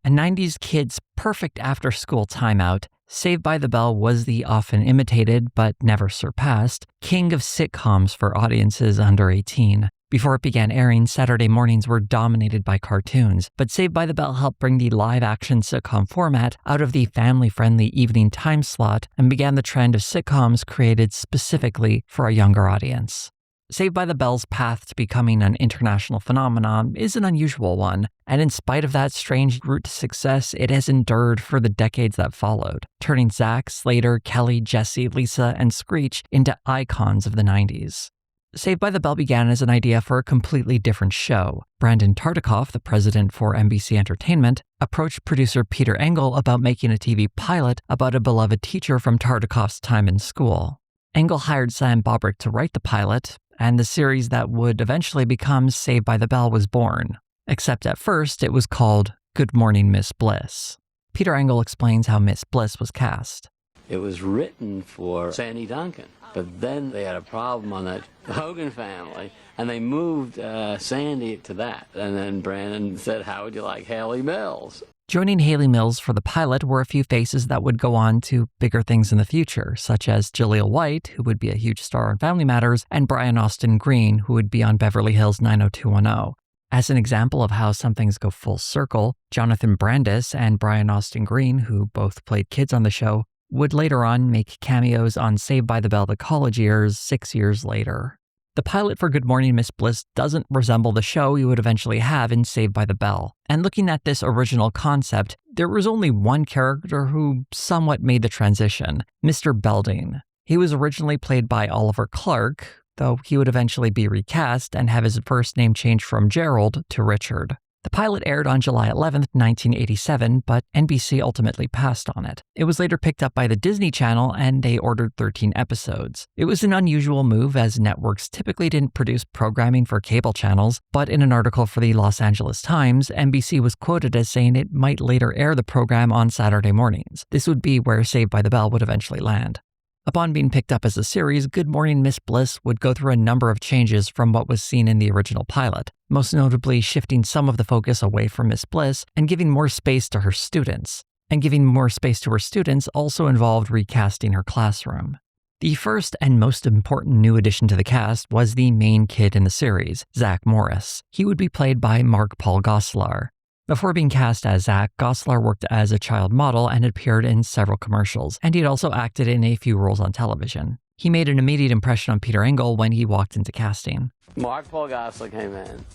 A 90s kid's perfect after-school timeout, Saved by the Bell was the often imitated, but never surpassed, king of sitcoms for audiences under 18. Before it began airing, Saturday mornings were dominated by cartoons, but Saved by the Bell helped bring the live-action sitcom format out of the family-friendly evening time slot and began the trend of sitcoms created specifically for a younger audience. Saved by the Bell's path to becoming an international phenomenon is an unusual one, and in spite of that strange route to success, it has endured for the decades that followed, turning Zach, Slater, Kelly, Jesse, Lisa, and Screech into icons of the 90s. Saved by the Bell began as an idea for a completely different show. Brandon Tartikoff, the president for NBC Entertainment, approached producer Peter Engel about making a TV pilot about a beloved teacher from Tartikoff's time in school. Engel hired Sam Bobrick to write the pilot, and the series that would eventually become Saved by the Bell was born. Except at first, it was called Good Morning, Miss Bliss. Peter Engel explains how Miss Bliss was cast. It was written for Sandy Duncan, but then they had a problem on that Hogan family, and they moved Sandy to that. And then Brandon said, how would you like Haley Mills? Joining Haley Mills for the pilot were a few faces that would go on to bigger things in the future, such as Jaleel White, who would be a huge star on Family Matters, and Brian Austin Green, who would be on Beverly Hills 90210. As an example of how some things go full circle, Jonathan Brandis and Brian Austin Green, who both played kids on the show, would later on make cameos on Saved by the Bell The College Years 6 years later. The pilot for Good Morning, Miss Bliss doesn't resemble the show you would eventually have in Saved by the Bell. And looking at this original concept, there was only one character who somewhat made the transition, Mr. Belding. He was originally played by Oliver Clark, though he would eventually be recast and have his first name changed from Gerald to Richard. The pilot aired on July 11, 1987, but NBC ultimately passed on it. It was later picked up by the Disney Channel, and they ordered 13 episodes. It was an unusual move, as networks typically didn't produce programming for cable channels, but in an article for the Los Angeles Times, NBC was quoted as saying it might later air the program on Saturday mornings. This would be where Saved by the Bell would eventually land. Upon being picked up as a series, Good Morning, Miss Bliss would go through a number of changes from what was seen in the original pilot, most notably shifting some of the focus away from Miss Bliss and giving more space to her students. And giving more space to her students also involved recasting her classroom. The first and most important new addition to the cast was the main kid in the series, Zach Morris. He would be played by Mark Paul Gosselaar. Before being cast as Zach, Gosselaar worked as a child model and appeared in several commercials, and he'd also acted in a few roles on television. He made an immediate impression on Peter Engel when he walked into casting. Mark Paul Gosselaar came in,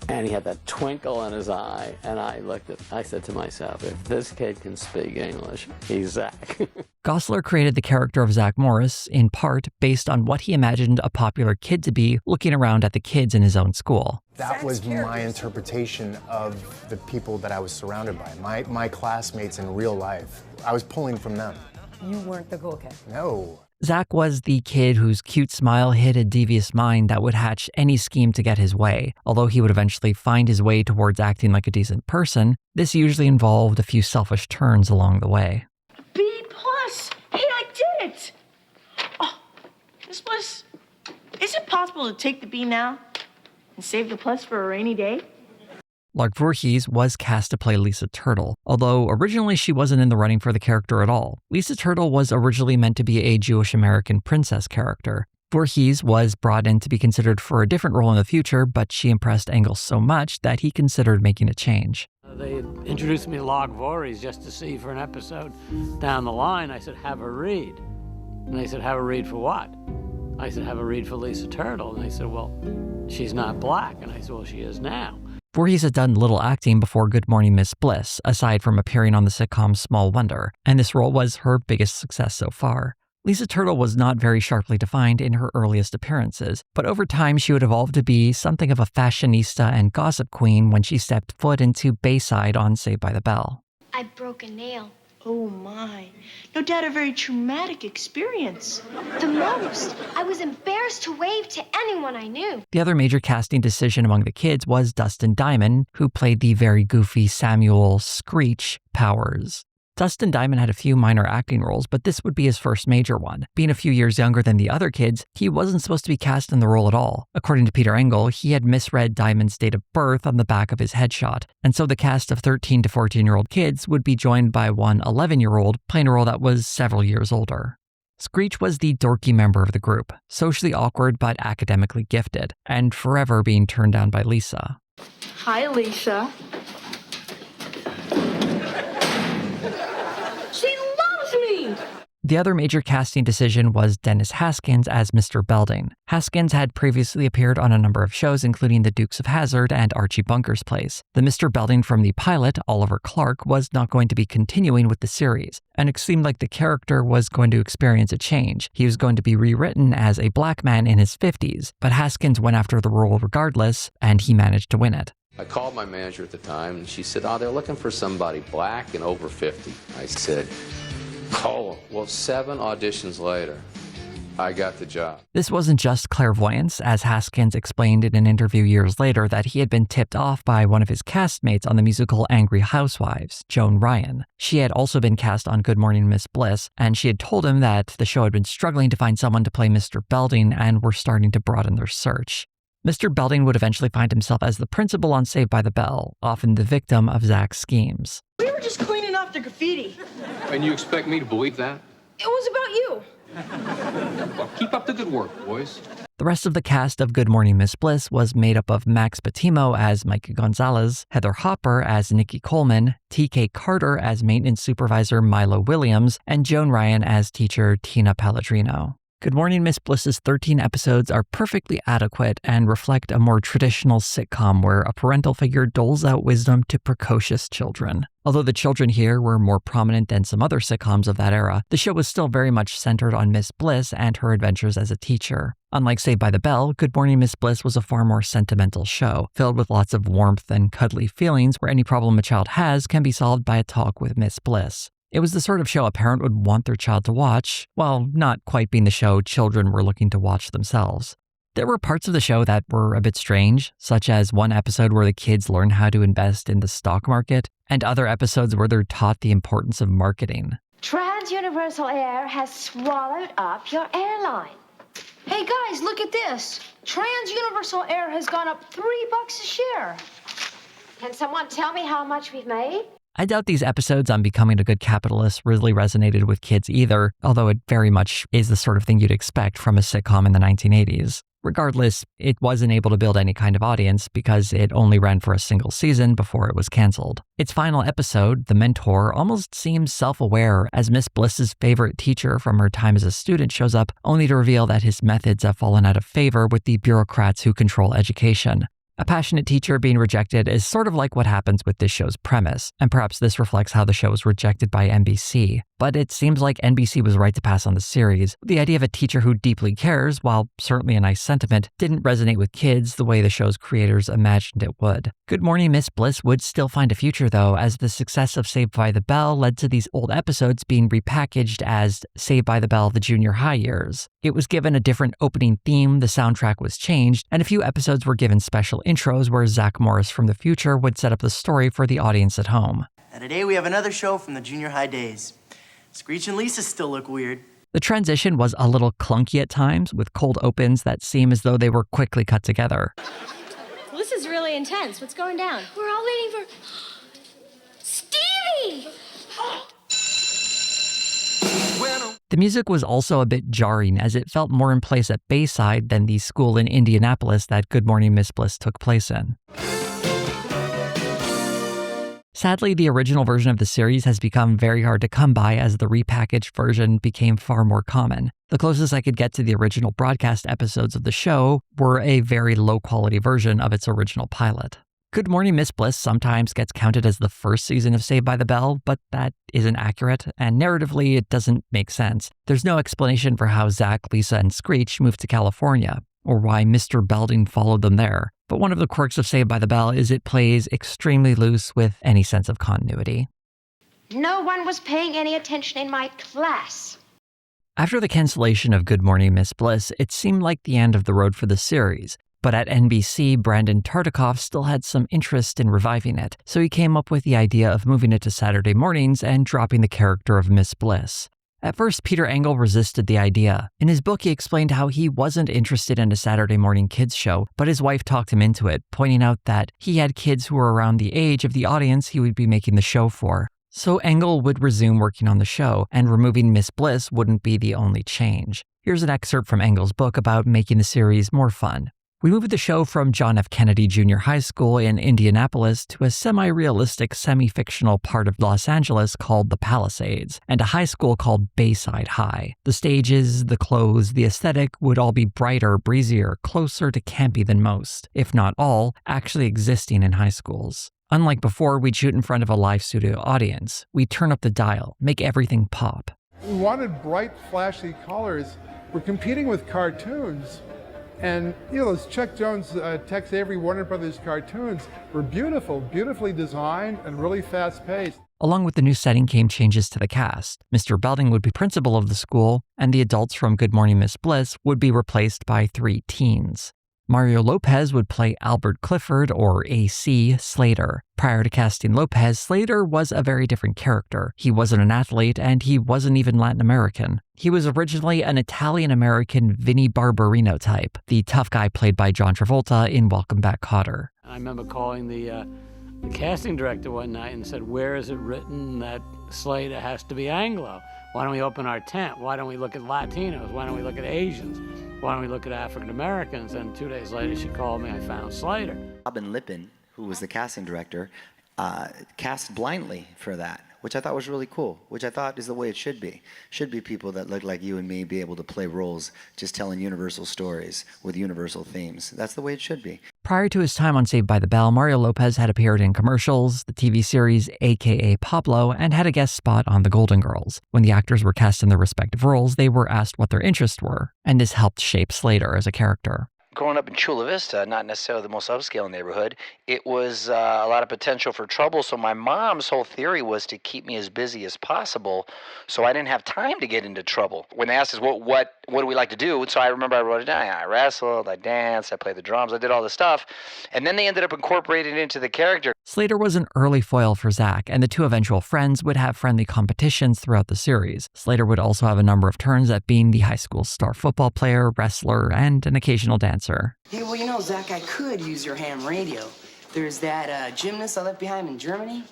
and he had that twinkle in his eye, and I said to myself, if this kid can speak English, he's Zach. Gosselaar created the character of Zach Morris, in part, based on what he imagined a popular kid to be looking around at the kids in his own school. That was my interpretation of the people that I was surrounded by, my classmates in real life. I was pulling from them. You weren't the cool kid. No. Zach was the kid whose cute smile hid a devious mind that would hatch any scheme to get his way. Although he would eventually find his way towards acting like a decent person, this usually involved a few selfish turns along the way. B+! Hey, I did it! Oh, Miss Bliss, is it possible to take the B now and save the plus for a rainy day? Lark Voorhees was cast to play Lisa Turtle, although originally she wasn't in the running for the character at all. Lisa Turtle was originally meant to be a Jewish-American princess character. Voorhees was brought in to be considered for a different role in the future, but she impressed Engel so much that he considered making a change. They introduced me to Lark Voorhees just to see for an episode down the line. I said, have her read. And they said, have her read for what? I said, have her read for Lisa Turtle. And they said, well, she's not black. And I said, well, she is now. Voorhees had done little acting before Good Morning, Miss Bliss, aside from appearing on the sitcom Small Wonder, and this role was her biggest success so far. Lisa Turtle was not very sharply defined in her earliest appearances, but over time she would evolve to be something of a fashionista and gossip queen when she stepped foot into Bayside on Saved by the Bell. I broke a nail. Oh my, no doubt a very traumatic experience. The most. I was embarrassed to wave to anyone I knew. The other major casting decision among the kids was Dustin Diamond, who played the very goofy Samuel Screech Powers. Dustin Diamond had a few minor acting roles, but this would be his first major one. Being a few years younger than the other kids, he wasn't supposed to be cast in the role at all. According to Peter Engel, he had misread Diamond's date of birth on the back of his headshot, and so the cast of 13 to 14-year-old kids would be joined by one 11-year-old playing a role that was several years older. Screech was the dorky member of the group, socially awkward but academically gifted, and forever being turned down by Lisa. Hi, Lisa. She loves me! The other major casting decision was Dennis Haskins as Mr. Belding. Haskins had previously appeared on a number of shows, including The Dukes of Hazzard and Archie Bunker's Place. The Mr. Belding from the pilot, Oliver Clark, was not going to be continuing with the series, and it seemed like the character was going to experience a change. He was going to be rewritten as a black man in his 50s, but Haskins went after the role regardless, and he managed to win it. I called my manager at the time, and she said, they're looking for somebody black and over 50. I said, oh, well, 7 auditions later, I got the job. This wasn't just clairvoyance, as Haskins explained in an interview years later that he had been tipped off by one of his castmates on the musical Angry Housewives, Joan Ryan. She had also been cast on Good Morning Miss Bliss, and she had told him that the show had been struggling to find someone to play Mr. Belding and were starting to broaden their search. Mr. Belding would eventually find himself as the principal on Saved by the Bell, often the victim of Zach's schemes. We were just cleaning off the graffiti. And you expect me to believe that? It was about you. Well, keep up the good work, boys. The rest of the cast of Good Morning Miss Bliss was made up of Max Batimo as Mike Gonzalez, Heather Hopper as Nikki Coleman, T.K. Carter as maintenance supervisor Milo Williams, and Joan Ryan as teacher Tina Pellegrino. Good Morning Miss Bliss's 13 episodes are perfectly adequate and reflect a more traditional sitcom where a parental figure doles out wisdom to precocious children. Although the children here were more prominent than some other sitcoms of that era, the show was still very much centered on Miss Bliss and her adventures as a teacher. Unlike Saved by the Bell, Good Morning Miss Bliss was a far more sentimental show, filled with lots of warmth and cuddly feelings where any problem a child has can be solved by a talk with Miss Bliss. It was the sort of show a parent would want their child to watch, while not quite being the show children were looking to watch themselves. There were parts of the show that were a bit strange, such as one episode where the kids learn how to invest in the stock market, and other episodes where they're taught the importance of marketing. Trans-Universal Air has swallowed up your airline. Hey guys, look at this. Trans-Universal Air has gone up $3 a share. Can someone tell me how much we've made? I doubt these episodes on becoming a good capitalist really resonated with kids either, although it very much is the sort of thing you'd expect from a sitcom in the 1980s. Regardless, it wasn't able to build any kind of audience because it only ran for a single season before it was canceled. Its final episode, The Mentor, almost seems self-aware as Miss Bliss's favorite teacher from her time as a student shows up, only to reveal that his methods have fallen out of favor with the bureaucrats who control education. A passionate teacher being rejected is sort of like what happens with this show's premise, and perhaps this reflects how the show was rejected by NBC. But it seems like NBC was right to pass on the series. The idea of a teacher who deeply cares, while certainly a nice sentiment, didn't resonate with kids the way the show's creators imagined it would. Good Morning Miss Bliss would still find a future though, as the success of Saved by the Bell led to these old episodes being repackaged as Saved by the Bell: The Junior High Years. It was given a different opening theme, the soundtrack was changed, and a few episodes were given special intros where Zach Morris from the future would set up the story for the audience at home. And today we have another show from the junior high days. Screech and Lisa still look weird. The transition was a little clunky at times, with cold opens that seem as though they were quickly cut together. Well, this is really intense. What's going down? We're all waiting for... Stevie! The music was also a bit jarring, as it felt more in place at Bayside than the school in Indianapolis that Good Morning Miss Bliss took place in. Sadly, the original version of the series has become very hard to come by as the repackaged version became far more common. The closest I could get to the original broadcast episodes of the show were a very low-quality version of its original pilot. Good Morning Miss Bliss sometimes gets counted as the first season of Saved by the Bell, but that isn't accurate, and narratively it doesn't make sense. There's no explanation for how Zach, Lisa, and Screech moved to California, or why Mr. Belding followed them there. But one of the quirks of Saved by the Bell is it plays extremely loose with any sense of continuity. No one was paying any attention in my class. After the cancellation of Good Morning Miss Bliss, it seemed like the end of the road for the series. But at NBC, Brandon Tartikoff still had some interest in reviving it, so he came up with the idea of moving it to Saturday mornings and dropping the character of Miss Bliss. At first, Peter Engel resisted the idea. In his book, he explained how he wasn't interested in a Saturday morning kids show, but his wife talked him into it, pointing out that he had kids who were around the age of the audience he would be making the show for. So Engel would resume working on the show, and removing Miss Bliss wouldn't be the only change. Here's an excerpt from Engel's book about making the series more fun. We moved the show from John F. Kennedy Junior High School in Indianapolis to a semi-realistic, semi-fictional part of Los Angeles called the Palisades, and a high school called Bayside High. The stages, the clothes, the aesthetic would all be brighter, breezier, closer to campy than most, if not all, actually existing in high schools. Unlike before, we'd shoot in front of a live studio audience. We'd turn up the dial, make everything pop. We wanted bright, flashy colors. We're competing with cartoons. And, those Chuck Jones, Tex Avery, Warner Brothers cartoons were beautiful, beautifully designed and really fast-paced. Along with the new setting came changes to the cast. Mr. Belding would be principal of the school, and the adults from Good Morning Miss Bliss would be replaced by 3 teens. Mario Lopez would play Albert Clifford, or AC, Slater. Prior to casting Lopez, Slater was a very different character. He wasn't an athlete, and he wasn't even Latin American. He was originally an Italian-American Vinnie Barbarino type, the tough guy played by John Travolta in Welcome Back, Kotter. I remember calling the casting director one night and said, where is it written that Slater has to be Anglo? Why don't we open our tent? Why don't we look at Latinos? Why don't we look at Asians? Why don't we look at African Americans? And 2 days later, she called me, I found Slater. Robin Lippin, who was the casting director, cast blindly for that, which I thought was really cool, which I thought is the way it should be. Should be people that look like you and me be able to play roles just telling universal stories with universal themes. That's the way it should be. Prior to his time on Saved by the Bell, Mario Lopez had appeared in commercials, the TV series AKA Pablo, and had a guest spot on The Golden Girls. When the actors were cast in their respective roles, they were asked what their interests were, and this helped shape Slater as a character. Growing up in Chula Vista, not necessarily the most upscale neighborhood, it was a lot of potential for trouble. So my mom's whole theory was to keep me as busy as possible, so I didn't have time to get into trouble. When they asked us what do we like to do, so I remember I wrote it down. I wrestled, I danced, I played the drums, I did all this stuff, and then they ended up incorporating it into the character. Slater was an early foil for Zach, and the 2 eventual friends would have friendly competitions throughout the series. Slater would also have a number of turns at being the high school star football player, wrestler, and an occasional dancer. Hey, well, Zach, I could use your ham radio. There's that gymnast I left behind in Germany.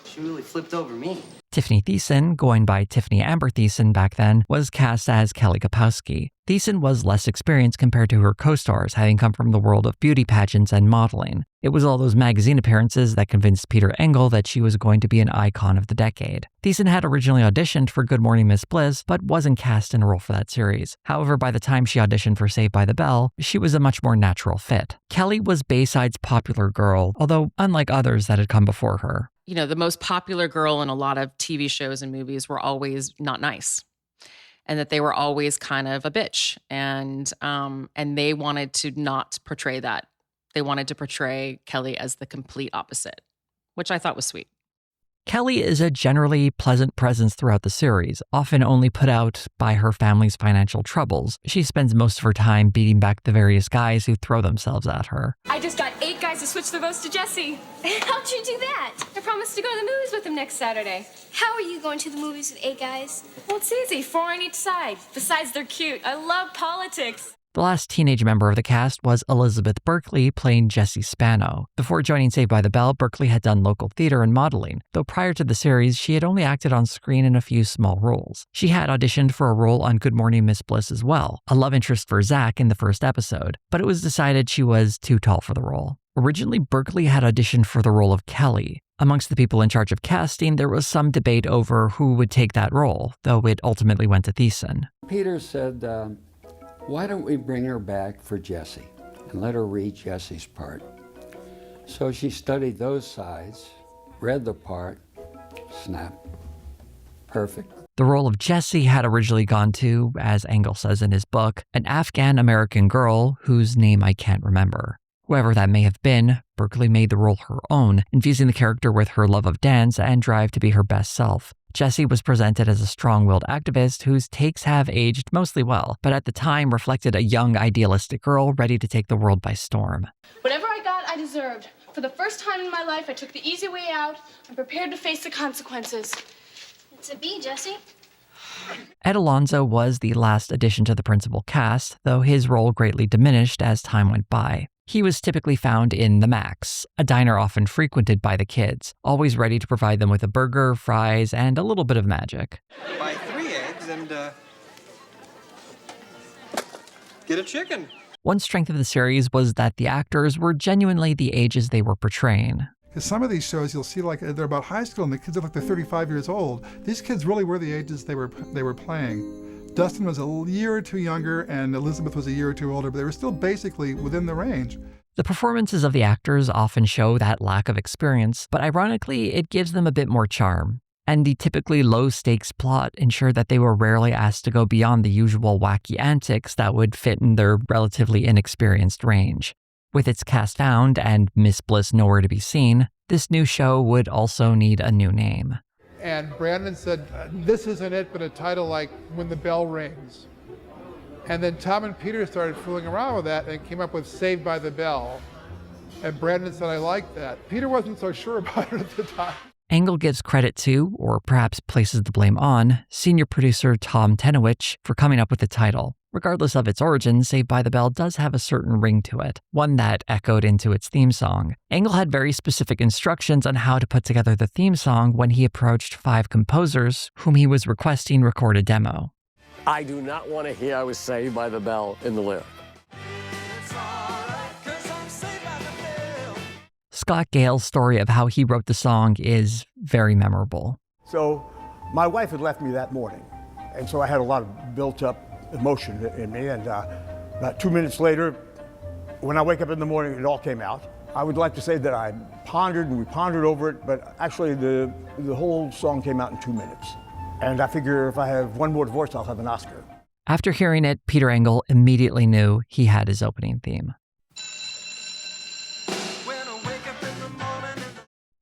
She really flipped over me. Tiffany Thiessen, going by Tiffany Amber Thiessen back then, was cast as Kelly Kapowski. Thiessen was less experienced compared to her co-stars, having come from the world of beauty pageants and modeling. It was all those magazine appearances that convinced Peter Engel that she was going to be an icon of the decade. Thiessen had originally auditioned for Good Morning Miss Bliss, but wasn't cast in a role for that series. However, by the time she auditioned for Saved by the Bell, she was a much more natural fit. Kelly was Bayside's popular girl, although unlike others that had come before her. The most popular girl in a lot of TV shows and movies were always not nice, and that they were always kind of a bitch, and they wanted to not portray that. They wanted to portray Kelly as the complete opposite, which I thought was sweet. Kelly is a generally pleasant presence throughout the series, often only put out by her family's financial troubles. She spends most of her time beating back the various guys who throw themselves at her. I just got 8 guys to switch their votes to Jesse. How'd you do that? I promised to go to the movies with him next Saturday. How are you going to the movies with 8 guys? Well, it's easy, 4 on each side. Besides, they're cute. I love politics. The last teenage member of the cast was Elizabeth Berkley, playing Jessie Spano. Before joining Saved by the Bell, Berkley had done local theater and modeling, though prior to the series, she had only acted on screen in a few small roles. She had auditioned for a role on Good Morning Miss Bliss as well, a love interest for Zach in the first episode, but it was decided she was too tall for the role. Originally, Berkley had auditioned for the role of Kelly. Amongst the people in charge of casting, there was some debate over who would take that role, though it ultimately went to Thiessen. Peter said, why don't we bring her back for Jessie and let her read Jessie's part? So she studied those sides, read the part, snap. Perfect. The role of Jessie had originally gone to, as Engel says in his book, an Afghan-American girl whose name I can't remember. Whoever that may have been, Berkley made the role her own, infusing the character with her love of dance and drive to be her best self. Jessie was presented as a strong-willed activist whose takes have aged mostly well, but at the time reflected a young, idealistic girl ready to take the world by storm. Whatever I got, I deserved. For the first time in my life, I took the easy way out and prepared to face the consequences. It's a B, Jesse. Ed Alonzo was the last addition to the principal cast, though his role greatly diminished as time went by. He was typically found in the Max, a diner often frequented by the kids, always ready to provide them with a burger, fries, and a little bit of magic. Buy 3 eggs and, get a chicken. One strength of the series was that the actors were genuinely the ages they were portraying. Because some of these shows you'll see like they're about high school and the kids look like they're 35 years old. These kids really were the ages they were playing. Dustin was a year or two younger and Elizabeth was a year or two older, but they were still basically within the range. The performances of the actors often show that lack of experience, but ironically, it gives them a bit more charm. And the typically low-stakes plot ensured that they were rarely asked to go beyond the usual wacky antics that would fit in their relatively inexperienced range. With its cast found and Miss Bliss nowhere to be seen, this new show would also need a new name. And Brandon said, this isn't it, but a title like When the Bell Rings. And then Tom and Peter started fooling around with that and came up with Saved by the Bell. And Brandon said, I like that. Peter wasn't so sure about it at the time. Engel gives credit to, or perhaps places the blame on, senior producer Tom Tenowich for coming up with the title. Regardless of its origin, Saved by the Bell does have a certain ring to it, one that echoed into its theme song. Engel had very specific instructions on how to put together the theme song when he approached 5 composers whom he was requesting record a demo. I do not want to hear I was saved by the bell in the lyric. Scott Gale's story of how he wrote the song is very memorable. So my wife had left me that morning, and so I had a lot of built-up emotion in me, and about 2 minutes later, when I wake up in the morning, it all came out. I would like to say that I pondered and we pondered over it, but actually the whole song came out in 2 minutes. And I figure if I have one more divorce, I'll have an Oscar. After hearing it, Peter Engel immediately knew he had his opening theme.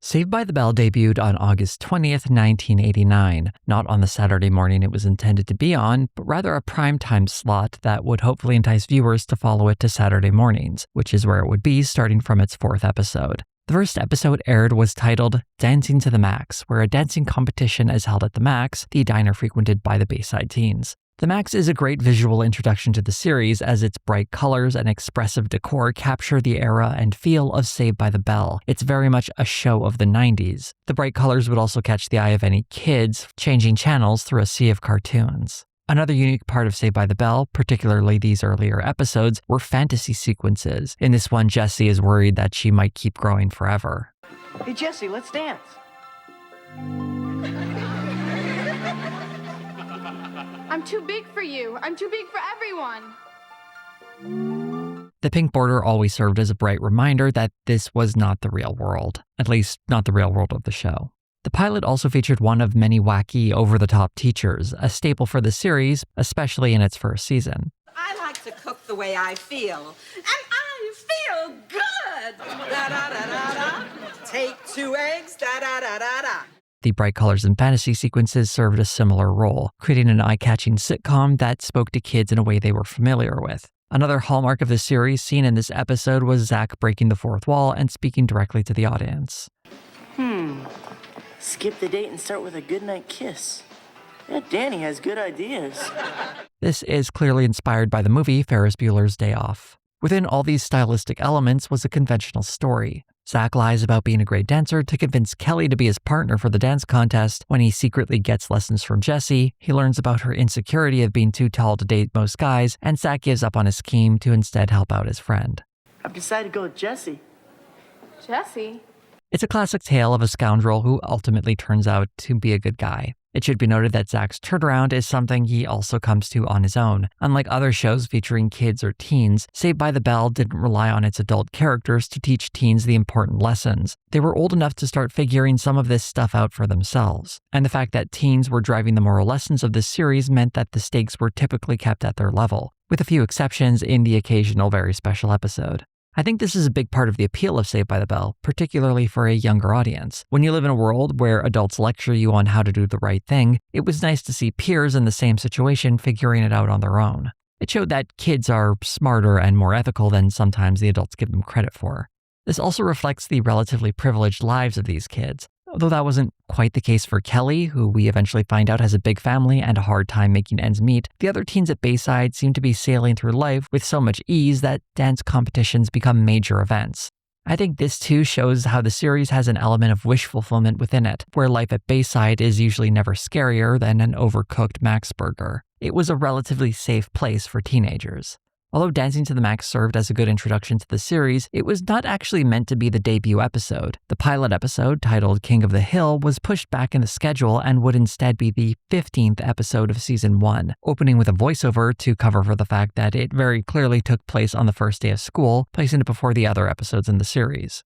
Saved by the Bell debuted on August 20th, 1989, not on the Saturday morning it was intended to be on, but rather a primetime slot that would hopefully entice viewers to follow it to Saturday mornings, which is where it would be starting from its 4th episode. The first episode aired was titled Dancing to the Max, where a dancing competition is held at the Max, the diner frequented by the Bayside teens. The Max is a great visual introduction to the series as its bright colors and expressive decor capture the era and feel of Saved by the Bell. It's very much a show of the 90s. The bright colors would also catch the eye of any kids, changing channels through a sea of cartoons. Another unique part of Saved by the Bell, particularly these earlier episodes, were fantasy sequences. In this one, Jessie is worried that she might keep growing forever. Hey, Jesse, let's dance. I'm too big for you. I'm too big for everyone. The pink border always served as a bright reminder that this was not the real world, at least not the real world of the show. The pilot also featured one of many wacky, over-the-top teachers, a staple for the series, especially in its first season. I like to cook the way I feel, and I feel good. Da-da-da-da-da. Take 2 eggs, da-da-da-da-da. The bright colors and fantasy sequences served a similar role, creating an eye-catching sitcom that spoke to kids in a way they were familiar with. Another hallmark of the series seen in this episode was Zach breaking the 4th wall and speaking directly to the audience. Skip the date and start with a goodnight kiss. Yeah, Danny has good ideas. This is clearly inspired by the movie Ferris Bueller's Day Off. Within all these stylistic elements was a conventional story. Zach lies about being a great dancer to convince Kelly to be his partner for the dance contest. When he secretly gets lessons from Jessie, he learns about her insecurity of being too tall to date most guys, and Zach gives up on his scheme to instead help out his friend. I've decided to go with Jesse. Jesse? It's a classic tale of a scoundrel who ultimately turns out to be a good guy. It should be noted that Zach's turnaround is something he also comes to on his own. Unlike other shows featuring kids or teens, Saved by the Bell didn't rely on its adult characters to teach teens the important lessons. They were old enough to start figuring some of this stuff out for themselves. And the fact that teens were driving the moral lessons of this series meant that the stakes were typically kept at their level, with a few exceptions in the occasional very special episode. I think this is a big part of the appeal of Saved by the Bell, particularly for a younger audience. When you live in a world where adults lecture you on how to do the right thing, it was nice to see peers in the same situation figuring it out on their own. It showed that kids are smarter and more ethical than sometimes the adults give them credit for. This also reflects the relatively privileged lives of these kids. Although that wasn't quite the case for Kelly, who we eventually find out has a big family and a hard time making ends meet, the other teens at Bayside seem to be sailing through life with so much ease that dance competitions become major events. I think this too shows how the series has an element of wish fulfillment within it, where life at Bayside is usually never scarier than an overcooked Max Burger. It was a relatively safe place for teenagers. Although Dancing to the Max served as a good introduction to the series, it was not actually meant to be the debut episode. The pilot episode, titled King of the Hill, was pushed back in the schedule and would instead be the 15th episode of Season 1, opening with a voiceover to cover for the fact that it very clearly took place on the first day of school, placing it before the other episodes in the series.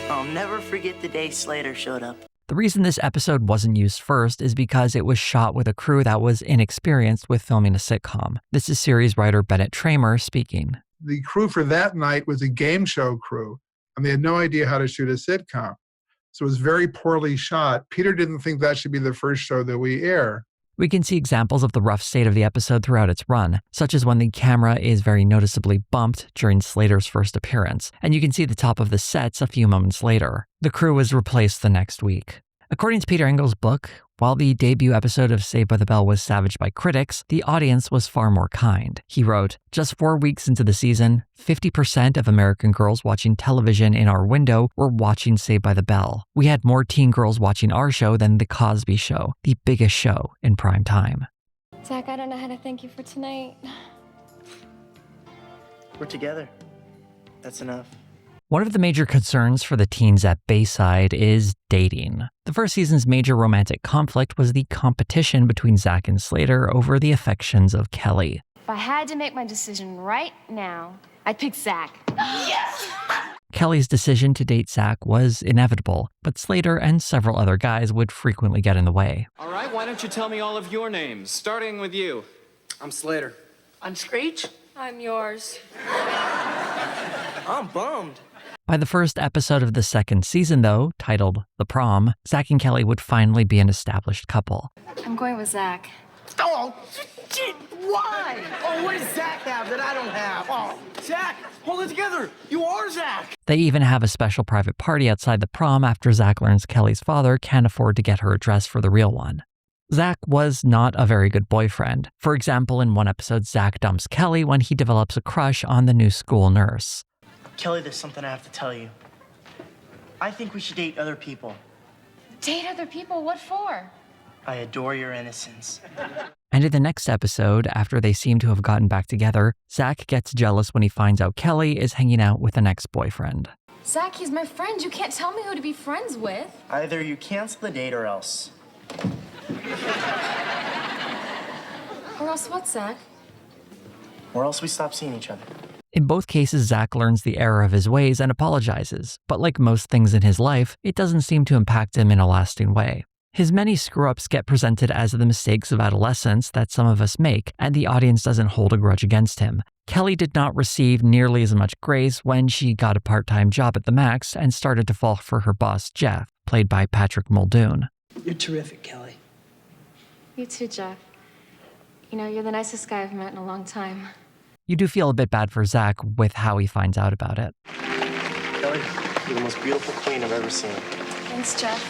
I'll never forget the day Slater showed up. The reason this episode wasn't used first is because it was shot with a crew that was inexperienced with filming a sitcom. This is series writer Bennett Tramer speaking. The crew for that night was a game show crew, and they had no idea how to shoot a sitcom. So it was very poorly shot. Peter didn't think that should be the first show that we air. We can see examples of the rough state of the episode throughout its run, such as when the camera is very noticeably bumped during Slater's first appearance, and you can see the top of the sets a few moments later. The crew was replaced the next week. According to Peter Engel's book, while the debut episode of Saved by the Bell was savaged by critics, the audience was far more kind. He wrote, "Just 4 weeks into the season, 50% of American girls watching television in our window were watching Saved by the Bell. We had more teen girls watching our show than The Cosby Show, the biggest show in prime time." Zach, I don't know how to thank you for tonight. We're together. That's enough. One of the major concerns for the teens at Bayside is dating. The first season's major romantic conflict was the competition between Zach and Slater over the affections of Kelly. If I had to make my decision right now, I'd pick Zach. Yes! Kelly's decision to date Zach was inevitable, but Slater and several other guys would frequently get in the way. All right, why don't you tell me all of your names, starting with you. I'm Slater. I'm Screech. I'm yours. I'm bummed. By the first episode of the second season, though, titled The Prom, Zach and Kelly would finally be an established couple. I'm going with Zach. Oh, shit, why? Oh, what does Zach have that I don't have? Oh, Zach, hold it together. You are Zach. They even have a special private party outside the prom after Zach learns Kelly's father can't afford to get her a dress for the real one. Zach was not a very good boyfriend. For example, in one episode, Zach dumps Kelly when he develops a crush on the new school nurse. Kelly, there's something I have to tell you. I think we should date other people. Date other people? What for? I adore your innocence. And in the next episode, after they seem to have gotten back together, Zach gets jealous when he finds out Kelly is hanging out with an ex-boyfriend. Zach, he's my friend. You can't tell me who to be friends with. Either you cancel the date or else. Or else what, Zach? Or else we stop seeing each other. In both cases, Zach learns the error of his ways and apologizes, but like most things in his life, it doesn't seem to impact him in a lasting way. His many screw-ups get presented as the mistakes of adolescence that some of us make, and the audience doesn't hold a grudge against him. Kelly did not receive nearly as much grace when she got a part-time job at the Max and started to fall for her boss, Jeff, played by Patrick Muldoon. You're terrific, Kelly. You too, Jeff. You know, you're the nicest guy I've met in a long time. You do feel a bit bad for Zach with how he finds out about it. Kelly, you're the most beautiful queen I've ever seen. Thanks, Jeff.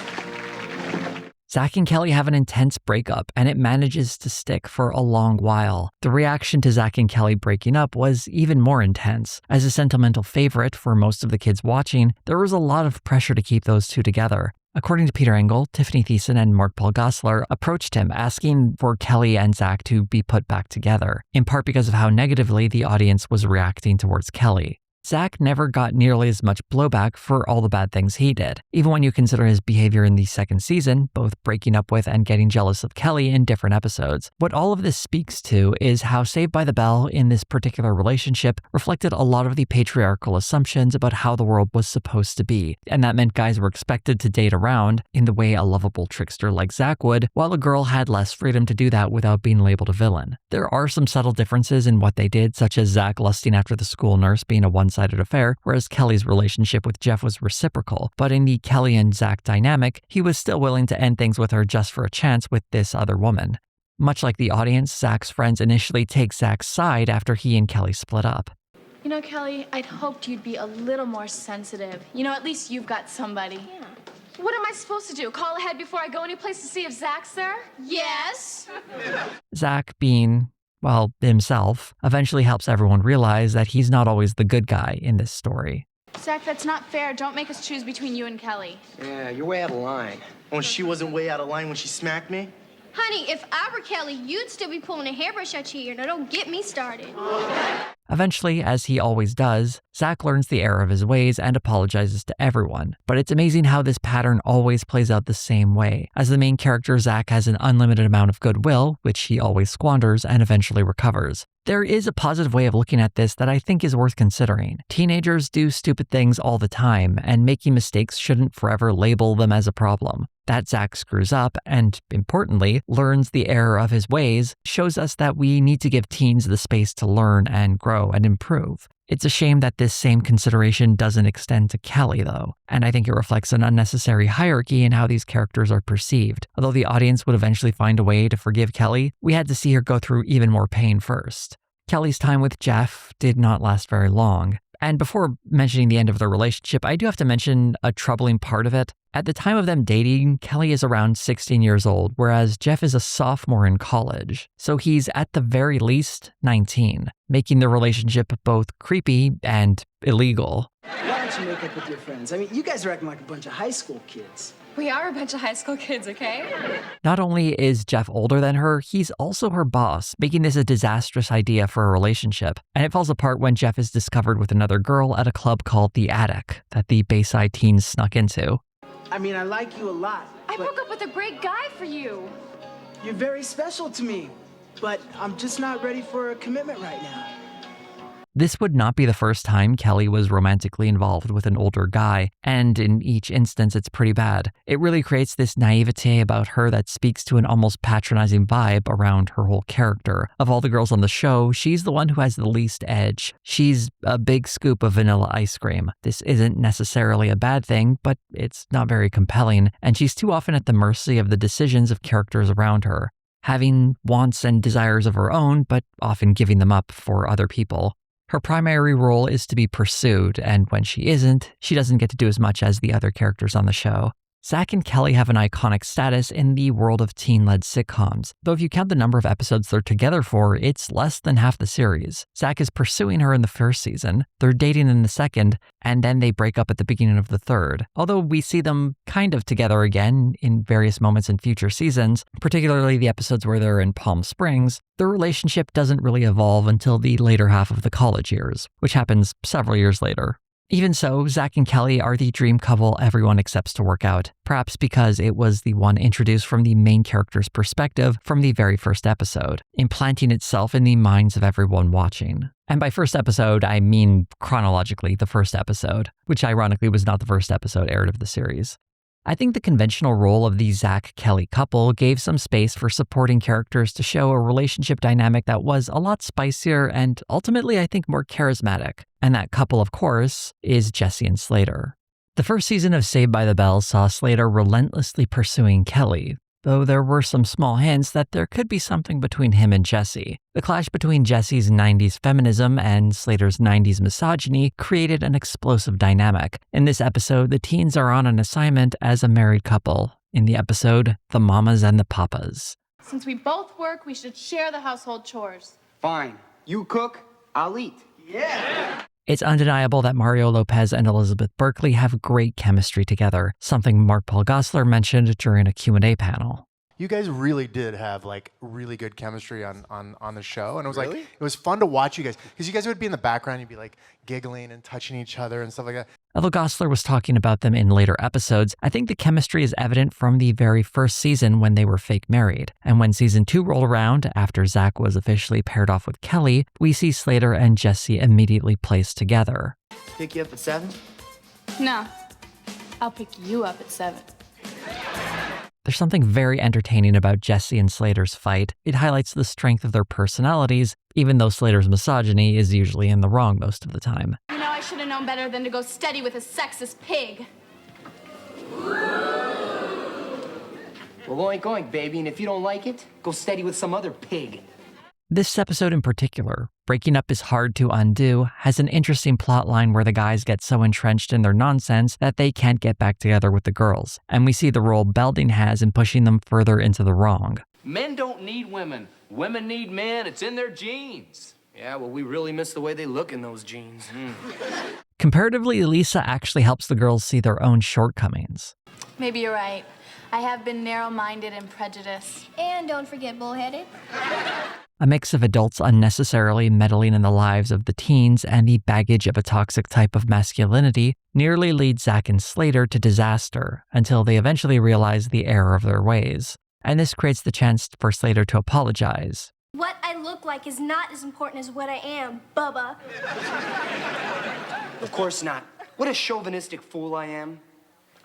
Zach and Kelly have an intense breakup, and it manages to stick for a long while. The reaction to Zach and Kelly breaking up was even more intense. As a sentimental favorite for most of the kids watching, there was a lot of pressure to keep those two together. According to Peter Engel, Tiffany Thiessen and Mark Paul Gosselaar approached him asking for Kelly and Zach to be put back together, in part because of how negatively the audience was reacting towards Kelly. Zach never got nearly as much blowback for all the bad things he did, even when you consider his behavior in the second season, both breaking up with and getting jealous of Kelly in different episodes. What all of this speaks to is how Saved by the Bell in this particular relationship reflected a lot of the patriarchal assumptions about how the world was supposed to be, and that meant guys were expected to date around in the way a lovable trickster like Zach would, while a girl had less freedom to do that without being labeled a villain. There are some subtle differences in what they did, such as Zach lusting after the school nurse being a one one-sided affair, whereas Kelly's relationship with Jeff was reciprocal. But in the Kelly and Zach dynamic, he was still willing to end things with her just for a chance with this other woman. Much like the audience, Zach's friends initially take Zach's side after he and Kelly split up. You know, Kelly, I'd hoped you'd be a little more sensitive. You know, at least you've got somebody. Yeah. What am I supposed to do? Call ahead before I go anyplace to see if Zach's there? Yes. Zach, being, well, himself, eventually helps everyone realize that he's not always the good guy in this story. Zach, that's not fair. Don't make us choose between you and Kelly. Yeah, you're way out of line. Oh, she wasn't way out of line when she smacked me? Honey, if I were Kelly, you'd still be pulling a hairbrush at your ear. Now don't get me started. Eventually, as he always does, Zach learns the error of his ways and apologizes to everyone. But it's amazing how this pattern always plays out the same way. As the main character, Zach has an unlimited amount of goodwill, which he always squanders and eventually recovers. There is a positive way of looking at this that I think is worth considering. Teenagers do stupid things all the time, and making mistakes shouldn't forever label them as a problem. That Zach screws up and, importantly, learns the error of his ways shows us that we need to give teens the space to learn and grow and improve. It's a shame that this same consideration doesn't extend to Kelly, though, and I think it reflects an unnecessary hierarchy in how these characters are perceived. Although the audience would eventually find a way to forgive Kelly, we had to see her go through even more pain first. Kelly's time with Jeff did not last very long. And before mentioning the end of their relationship, I do have to mention a troubling part of it. At the time of them dating, Kelly is around 16 years old, whereas Jeff is a sophomore in college. So he's at the very least 19, making the relationship both creepy and illegal. Why don't you make up with your friends? I mean, you guys are acting like a bunch of high school kids. We are a bunch of high school kids, okay? Not only is Jeff older than her, he's also her boss, making this a disastrous idea for a relationship. And it falls apart when Jeff is discovered with another girl at a club called The Attic that the Bayside teens snuck into. I mean, I like you a lot. I broke up with a great guy for you. You're very special to me, but I'm just not ready for a commitment right now. This would not be the first time Kelly was romantically involved with an older guy, and in each instance it's pretty bad. It really creates this naivete about her that speaks to an almost patronizing vibe around her whole character. Of all the girls on the show, she's the one who has the least edge. She's a big scoop of vanilla ice cream. This isn't necessarily a bad thing, but it's not very compelling, and she's too often at the mercy of the decisions of characters around her, having wants and desires of her own, but often giving them up for other people. Her primary role is to be pursued, and when she isn't, she doesn't get to do as much as the other characters on the show. Zach and Kelly have an iconic status in the world of teen-led sitcoms, though if you count the number of episodes they're together for, it's less than half the series. Zach is pursuing her in the first season, they're dating in the second, and then they break up at the beginning of the third. Although we see them kind of together again in various moments in future seasons, particularly the episodes where they're in Palm Springs, their relationship doesn't really evolve until the later half of the college years, which happens several years later. Even so, Zach and Kelly are the dream couple everyone accepts to work out, perhaps because it was the one introduced from the main character's perspective from the very first episode, implanting itself in the minds of everyone watching. And by first episode, I mean chronologically the first episode, which ironically was not the first episode aired of the series. I think the conventional role of the Zach-Kelly couple gave some space for supporting characters to show a relationship dynamic that was a lot spicier and ultimately, I think, more charismatic. And that couple, of course, is Jesse and Slater. The first season of Saved by the Bell saw Slater relentlessly pursuing Kelly, though there were some small hints that there could be something between him and Jesse. The clash between Jesse's 90s feminism and Slater's 90s misogyny created an explosive dynamic. In this episode, the teens are on an assignment as a married couple. In the episode, The Mamas and the Papas. Since we both work, we should share the household chores. Fine. You cook, I'll eat. Yeah! It's undeniable that Mario Lopez and Elizabeth Berkley have great chemistry together, something Mark Paul Gosselaar mentioned during a Q&A panel. You guys really did have like really good chemistry on the show, and it was like it was fun to watch you guys because you guys would be in the background, you'd be like giggling and touching each other and stuff like that. Although Gosselaar was talking about them in later episodes, I think the chemistry is evident from the very first season when they were fake married. And when season 2 rolled around, after Zach was officially paired off with Kelly, we see Slater and Jesse immediately placed together. Pick you up at 7? No, I'll pick you up at 7. There's something very entertaining about Jesse and Slater's fight. It highlights the strength of their personalities, even though Slater's misogyny is usually in the wrong most of the time. You know, I I should have known better than to go steady with a sexist pig. Well, oink oink, baby, and if you don't like it, go steady with some other pig. This episode in particular, Breaking Up is Hard to Undo, has an interesting plot line where the guys get so entrenched in their nonsense that they can't get back together with the girls, and we see the role Belding has in pushing them further into the wrong. Men don't need women. Women need men. It's in their genes. Yeah, well, we really miss the way they look in those jeans. Comparatively, Lisa actually helps the girls see their own shortcomings. Maybe you're right. I have been narrow-minded and prejudiced. And don't forget bullheaded. A mix of adults unnecessarily meddling in the lives of the teens and the baggage of a toxic type of masculinity nearly leads Zach and Slater to disaster until they eventually realize the error of their ways. And this creates the chance for Slater to apologize. What I look like is not as important as what I am, Bubba. Of course not. What a chauvinistic fool I am.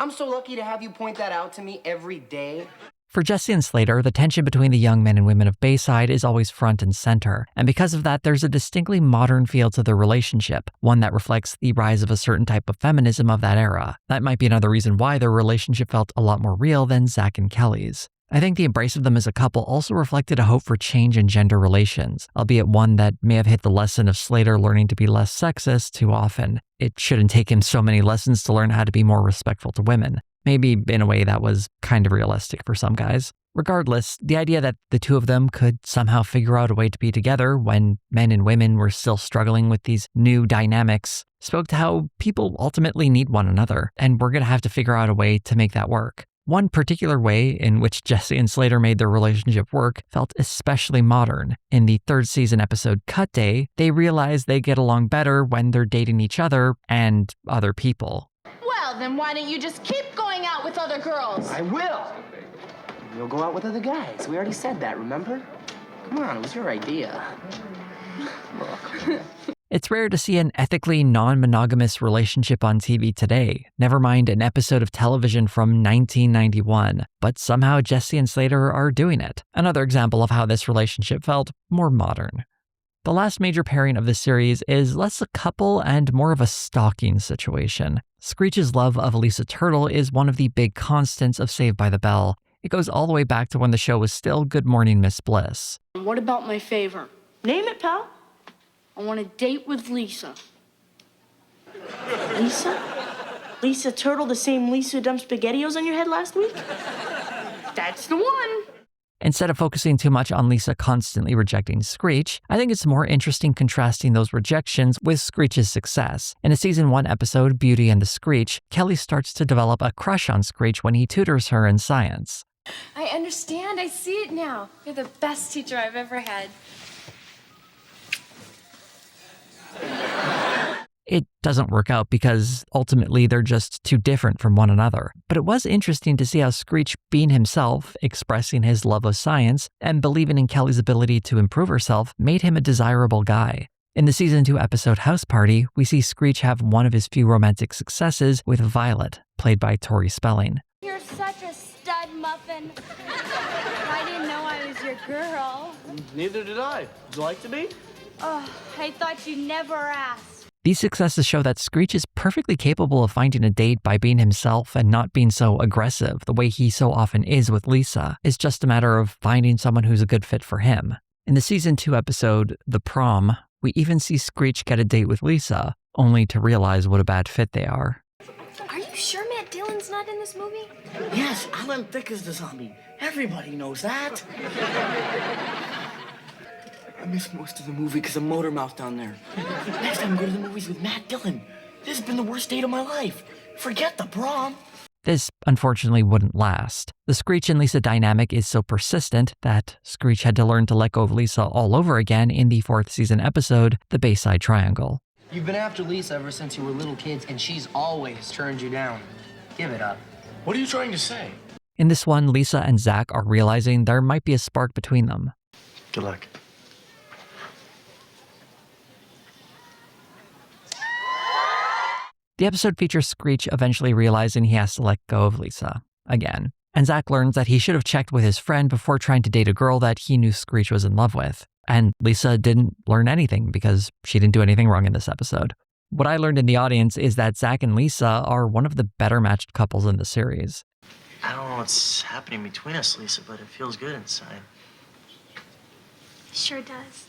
I'm so lucky to have you point that out to me every day. For Jesse and Slater, the tension between the young men and women of Bayside is always front and center, and because of that, there's a distinctly modern feel to their relationship, one that reflects the rise of a certain type of feminism of that era. That might be another reason why their relationship felt a lot more real than Zach and Kelly's. I think the embrace of them as a couple also reflected a hope for change in gender relations, albeit one that may have hit the lesson of Slater learning to be less sexist too often. It shouldn't take him so many lessons to learn how to be more respectful to women. Maybe in a way that was kind of realistic for some guys. Regardless, the idea that the two of them could somehow figure out a way to be together when men and women were still struggling with these new dynamics spoke to how people ultimately need one another, and we're going to have to figure out a way to make that work. One particular way in which Jesse and Slater made their relationship work felt especially modern. In the third season episode Cut Day, they realize they get along better when they're dating each other and other people. Well, then why don't you just keep going out with other girls? I will. You'll go out with other guys. We already said that, remember? Come on, it was your idea. Look. It's rare to see an ethically non-monogamous relationship on TV today, never mind an episode of television from 1991, but somehow Jesse and Slater are doing it. Another example of how this relationship felt more modern. The last major pairing of the series is less a couple and more of a stalking situation. Screech's love of Lisa Turtle is one of the big constants of Saved by the Bell. It goes all the way back to when the show was still Good Morning Miss Bliss. What about my favor? Name it, pal. I want a date with Lisa. Lisa? Lisa Turtle, the same Lisa who dumped SpaghettiOs on your head last week? That's the one. Instead of focusing too much on Lisa constantly rejecting Screech, I think it's more interesting contrasting those rejections with Screech's success. In a season 1 episode, Beauty and the Screech, Kelly starts to develop a crush on Screech when he tutors her in science. I understand. I see it now. You're the best teacher I've ever had. It doesn't work out because ultimately they're just too different from one another. But it was interesting to see how Screech, being himself, expressing his love of science, and believing in Kelly's ability to improve herself, made him a desirable guy. In the season 2 episode House Party, we see Screech have one of his few romantic successes with Violet, played by Tori Spelling. You're such a stud muffin. I didn't know I was your girl. Neither did I. Would you like to be? Oh, I thought you never asked. These successes show that Screech is perfectly capable of finding a date by being himself and not being so aggressive the way he so often is with Lisa. It's just a matter of finding someone who's a good fit for him. In the season 2 episode, The Prom, we even see Screech get a date with Lisa, only to realize what a bad fit they are. Are you sure Matt Dillon's not in this movie? Yes, Alan Thicke is the zombie. Everybody knows that. I missed most of the movie because of motor mouth down there. Next time, go to the movies with Matt Dillon. This has been the worst date of my life. Forget the prom. This, unfortunately, wouldn't last. The Screech and Lisa dynamic is so persistent that Screech had to learn to let go of Lisa all over again in the 4th season episode, The Bayside Triangle. You've been after Lisa ever since you were little kids, and she's always turned you down. Give it up. What are you trying to say? In this one, Lisa and Zach are realizing there might be a spark between them. Good luck. The episode features Screech eventually realizing he has to let go of Lisa, again. And Zach learns that he should have checked with his friend before trying to date a girl that he knew Screech was in love with. And Lisa didn't learn anything because she didn't do anything wrong in this episode. What I learned in the audience is that Zach and Lisa are one of the better matched couples in the series. I don't know what's happening between us, Lisa, but it feels good inside. Sure does.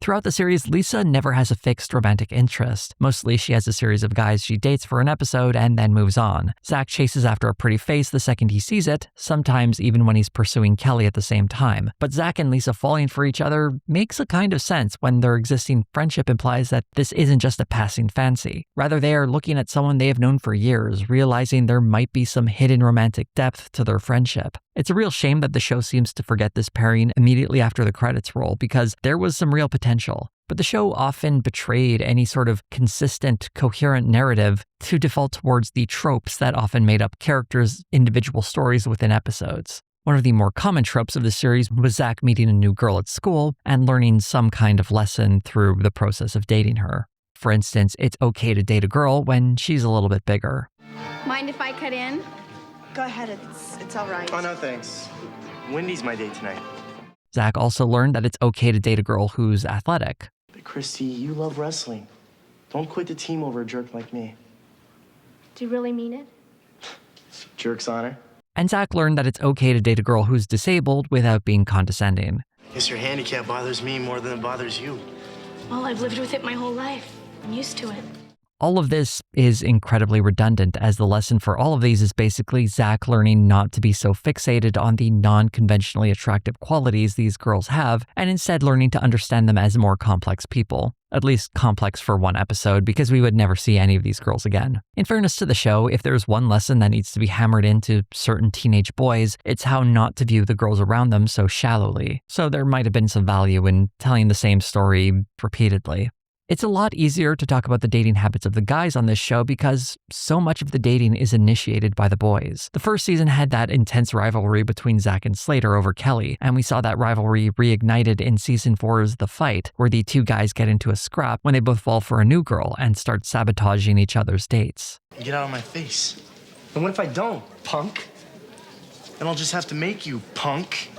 Throughout the series, Lisa never has a fixed romantic interest. Mostly, she has a series of guys she dates for an episode and then moves on. Zach chases after a pretty face the second he sees it, sometimes even when he's pursuing Kelly at the same time. But Zach and Lisa falling for each other makes a kind of sense when their existing friendship implies that this isn't just a passing fancy. Rather, they are looking at someone they have known for years, realizing there might be some hidden romantic depth to their friendship. It's a real shame that the show seems to forget this pairing immediately after the credits roll, because there was some real potential. But the show often betrayed any sort of consistent, coherent narrative to default towards the tropes that often made up characters' individual stories within episodes. One of the more common tropes of the series was Zach meeting a new girl at school and learning some kind of lesson through the process of dating her. For instance, it's okay to date a girl when she's a little bit bigger. Mind if I cut in? Go ahead, it's all right. Oh, no, thanks. Wendy's my date tonight. Zach also learned that it's okay to date a girl who's athletic. But Christy, you love wrestling. Don't quit the team over a jerk like me. Do you really mean it? Jerk's honor. And Zach learned that it's okay to date a girl who's disabled without being condescending. I guess your handicap bothers me more than it bothers you. Well, I've lived with it my whole life. I'm used to it. All of this is incredibly redundant, as the lesson for all of these is basically Zach learning not to be so fixated on the non-conventionally attractive qualities these girls have, and instead learning to understand them as more complex people. At least complex for one episode, because we would never see any of these girls again. In fairness to the show, if there's one lesson that needs to be hammered into certain teenage boys, it's how not to view the girls around them so shallowly. So there might have been some value in telling the same story repeatedly. It's a lot easier to talk about the dating habits of the guys on this show because so much of the dating is initiated by the boys. The first season had that intense rivalry between Zach and Slater over Kelly, and we saw that rivalry reignited in season 4's The Fight, where the two guys get into a scrap when they both fall for a new girl and start sabotaging each other's dates. Get out of my face. And what if I don't, punk? Then I'll just have to make you, punk.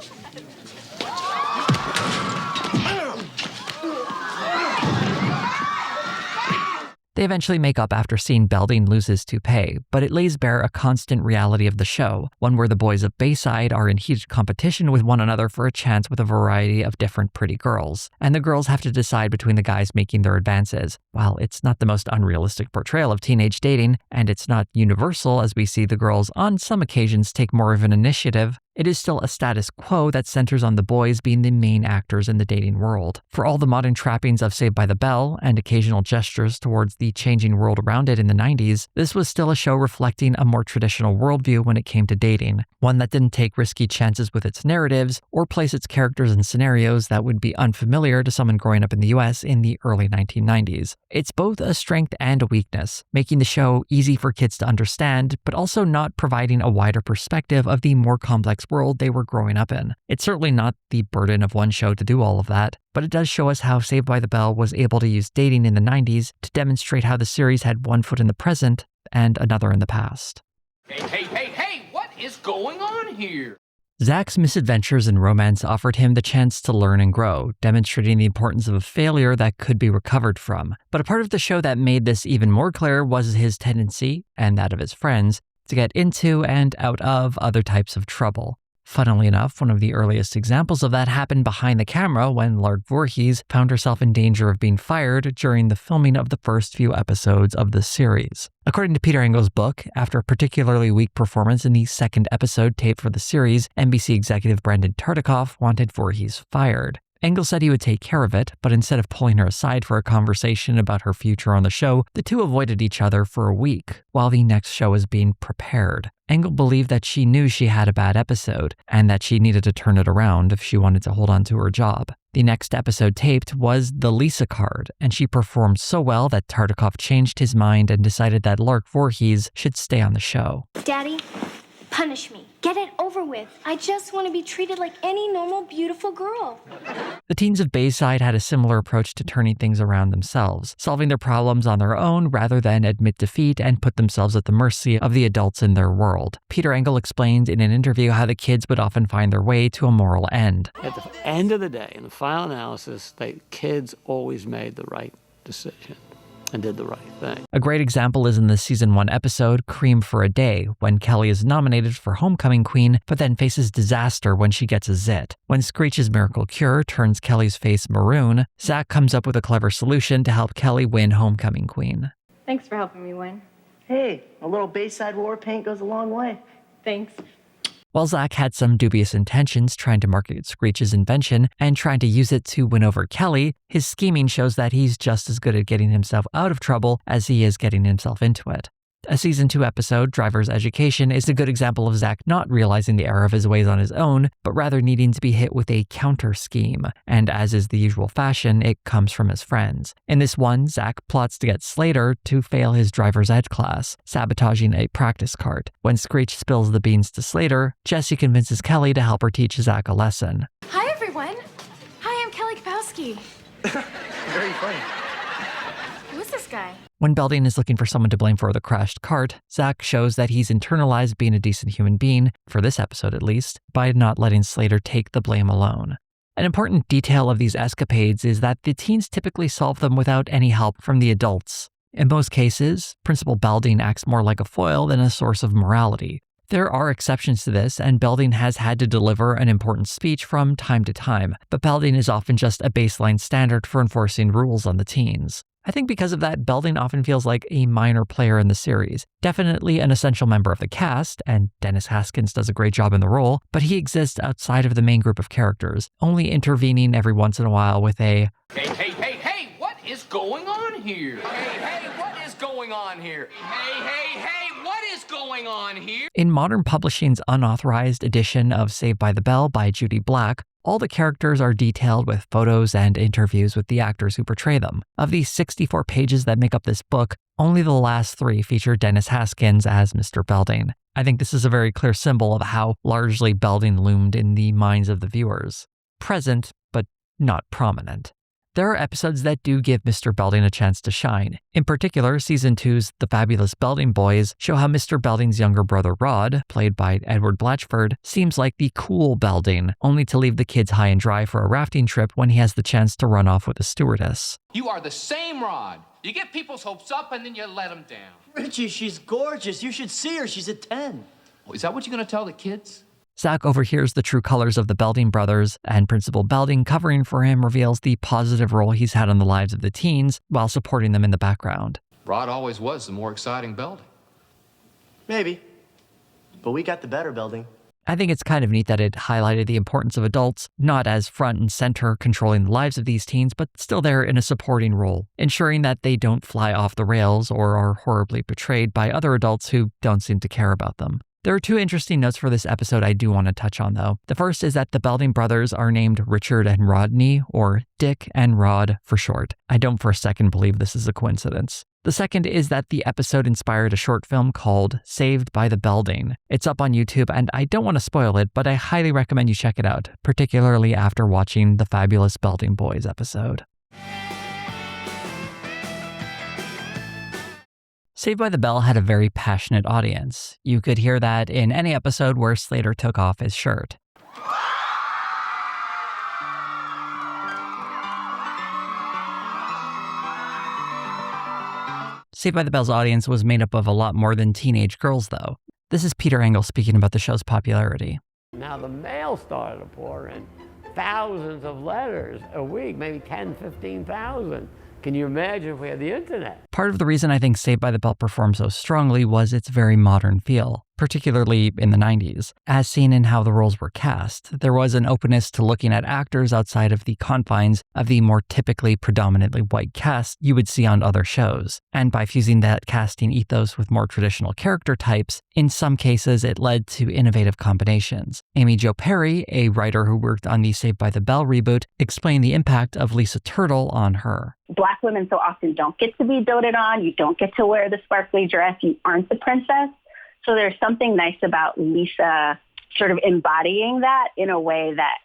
They eventually make up after seeing Belding lose his toupee, but it lays bare a constant reality of the show, one where the boys of Bayside are in heated competition with one another for a chance with a variety of different pretty girls, and the girls have to decide between the guys making their advances. While it's not the most unrealistic portrayal of teenage dating, and it's not universal as we see the girls on some occasions take more of an initiative, it is still a status quo that centers on the boys being the main actors in the dating world. For all the modern trappings of Saved by the Bell and occasional gestures towards the changing world around it in the 90s, this was still a show reflecting a more traditional worldview when it came to dating, one that didn't take risky chances with its narratives or place its characters in scenarios that would be unfamiliar to someone growing up in the US in the early 1990s. It's both a strength and a weakness, making the show easy for kids to understand, but also not providing a wider perspective of the more complex world they were growing up in. It's certainly not the burden of one show to do all of that, but it does show us how Saved by the Bell was able to use dating in the 90s to demonstrate how the series had one foot in the present and another in the past. Hey, what is going on here? Zach's misadventures in romance offered him the chance to learn and grow, demonstrating the importance of a failure that could be recovered from. But a part of the show that made this even more clear was his tendency, and that of his friends, to get into and out of other types of trouble. Funnily enough, one of the earliest examples of that happened behind the camera when Lark Voorhees found herself in danger of being fired during the filming of the first few episodes of the series. According to Peter Engel's book, after a particularly weak performance in the second episode taped for the series, NBC executive Brandon Tartikoff wanted Voorhees fired. Engel said he would take care of it, but instead of pulling her aside for a conversation about her future on the show, the two avoided each other for a week while the next show was being prepared. Engel believed that she knew she had a bad episode and that she needed to turn it around if she wanted to hold on to her job. The next episode taped was the Lisa card, and she performed so well that Tartikoff changed his mind and decided that Lark Voorhees should stay on the show. Daddy, punish me. Get it over with. I just want to be treated like any normal, beautiful girl. The teens of Bayside had a similar approach to turning things around themselves, solving their problems on their own rather than admit defeat and put themselves at the mercy of the adults in their world. Peter Engel explained in an interview how the kids would often find their way to a moral end. At the end of the day, in the final analysis, the kids always made the right decision. and did the right thing. A great example is in the season 1 episode, Cream for a Day, when Kelly is nominated for Homecoming Queen, but then faces disaster when she gets a zit. When Screech's miracle cure turns Kelly's face maroon, Zach comes up with a clever solution to help Kelly win Homecoming Queen. Thanks for helping me win. Hey, a little Bayside war paint goes a long way. Thanks. While Zach had some dubious intentions trying to market Screech's invention and trying to use it to win over Kelly, his scheming shows that he's just as good at getting himself out of trouble as he is getting himself into it. A season 2 episode, Driver's Education, is a good example of Zach not realizing the error of his ways on his own, but rather needing to be hit with a counter scheme, and as is the usual fashion, it comes from his friends. In this one, Zach plots to get Slater to fail his driver's ed class, sabotaging a practice cart. When Screech spills the beans to Slater, Jesse convinces Kelly to help her teach Zach a lesson. Hi, everyone. Hi, I'm Kelly Kapowski. Very funny. Who's this guy? When Belding is looking for someone to blame for the crashed cart, Zach shows that he's internalized being a decent human being, for this episode at least, by not letting Slater take the blame alone. An important detail of these escapades is that the teens typically solve them without any help from the adults. In most cases, Principal Belding acts more like a foil than a source of morality. There are exceptions to this, and Belding has had to deliver an important speech from time to time, but Belding is often just a baseline standard for enforcing rules on the teens. I think because of that, Belding often feels like a minor player in the series. Definitely an essential member of the cast, and Dennis Haskins does a great job in the role, but he exists outside of the main group of characters, only intervening every once in a while with a, Hey, what is going on here? Hey, what is going on here? Hey, what is going on here? In Modern Publishing's unauthorized edition of Saved by the Bell by Judy Black, all the characters are detailed with photos and interviews with the actors who portray them. Of these 64 pages that make up this book, only the last 3 feature Dennis Haskins as Mr. Belding. I think this is a very clear symbol of how largely Belding loomed in the minds of the viewers. Present, but not prominent. There are episodes that do give Mr. Belding a chance to shine. In particular, Season 2's The Fabulous Belding Boys show how Mr. Belding's younger brother Rod, played by Edward Blatchford, seems like the cool Belding, only to leave the kids high and dry for a rafting trip when he has the chance to run off with a stewardess. You are the same Rod. You get people's hopes up and then you let them down. Richie, she's gorgeous. You should see her. She's a 10. Oh, is that what you're going to tell the kids? Zach overhears the true colors of the Belding brothers, and Principal Belding covering for him reveals the positive role he's had in the lives of the teens while supporting them in the background. Rod always was the more exciting Belding. Maybe. But we got the better Belding. I think it's kind of neat that it highlighted the importance of adults, not as front and center controlling the lives of these teens, but still there in a supporting role, ensuring that they don't fly off the rails or are horribly betrayed by other adults who don't seem to care about them. There are 2 interesting notes for this episode I do want to touch on, though. The first is that the Belding brothers are named Richard and Rodney, or Dick and Rod for short. I don't for a second believe this is a coincidence. The second is that the episode inspired a short film called Saved by the Belding. It's up on YouTube, and I don't want to spoil it, but I highly recommend you check it out, particularly after watching the Fabulous Belding Boys episode. Saved by the Bell had a very passionate audience. You could hear that in any episode where Slater took off his shirt. Saved by the Bell's audience was made up of a lot more than teenage girls, though. This is Peter Engel speaking about the show's popularity. Now the mail started to pour in. Thousands of letters a week, maybe 10, 15,000. Can you imagine if we had the internet? Part of the reason I think Saved by the Bell performed so strongly was its very modern feel, particularly in the 90s. As seen in how the roles were cast, there was an openness to looking at actors outside of the confines of the more typically predominantly white cast you would see on other shows. And by fusing that casting ethos with more traditional character types, in some cases it led to innovative combinations. Amy Jo Perry, a writer who worked on the Saved by the Bell reboot, explained the impact of Lisa Turtle on her. Black women so often don't get to be doted on. You don't get to wear the sparkly dress. You aren't the princess. So there's something nice about Lisa sort of embodying that in a way that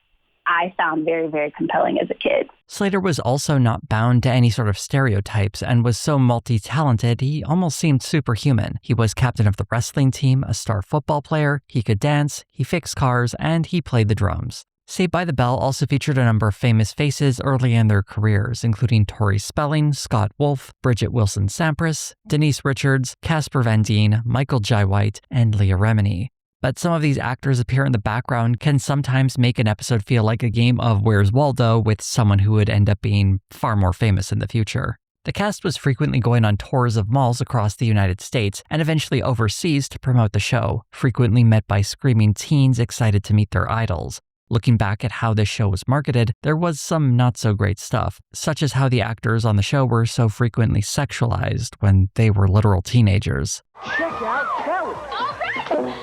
I found very, very compelling as a kid. Slater was also not bound to any sort of stereotypes and was so multi-talented he almost seemed superhuman. He was captain of the wrestling team, a star football player, he could dance, he fixed cars, and he played the drums. Saved by the Bell also featured a number of famous faces early in their careers, including Tori Spelling, Scott Wolf, Bridget Wilson-Sampras, Denise Richards, Casper Van Dien, Michael Jai White, and Leah Remini. But some of these actors appear in the background can sometimes make an episode feel like a game of Where's Waldo with someone who would end up being far more famous in the future. The cast was frequently going on tours of malls across the United States and eventually overseas to promote the show, frequently met by screaming teens excited to meet their idols. Looking back at how this show was marketed, there was some not-so-great stuff, such as how the actors on the show were so frequently sexualized when they were literal teenagers. Check out Kelly. All right!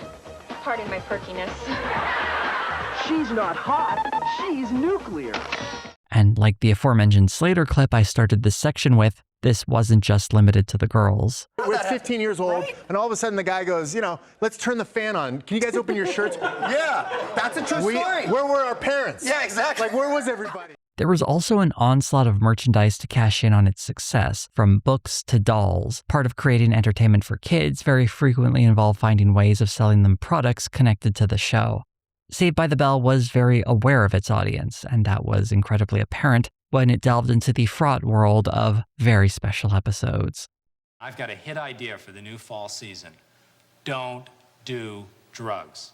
Pardon my perkiness. She's not hot, she's nuclear. And like the aforementioned Slater clip I started this section with, this wasn't just limited to the girls. We're 15 years old, and all of a sudden the guy goes, let's turn the fan on. Can you guys open your shirts? Yeah, that's a true story. Where were our parents? Yeah, exactly. Like, where was everybody? There was also an onslaught of merchandise to cash in on its success, from books to dolls. Part of creating entertainment for kids very frequently involved finding ways of selling them products connected to the show. Saved by the Bell was very aware of its audience, and that was incredibly apparent when it delved into the fraught world of very special episodes. I've got a hit idea for the new fall season. Don't do drugs.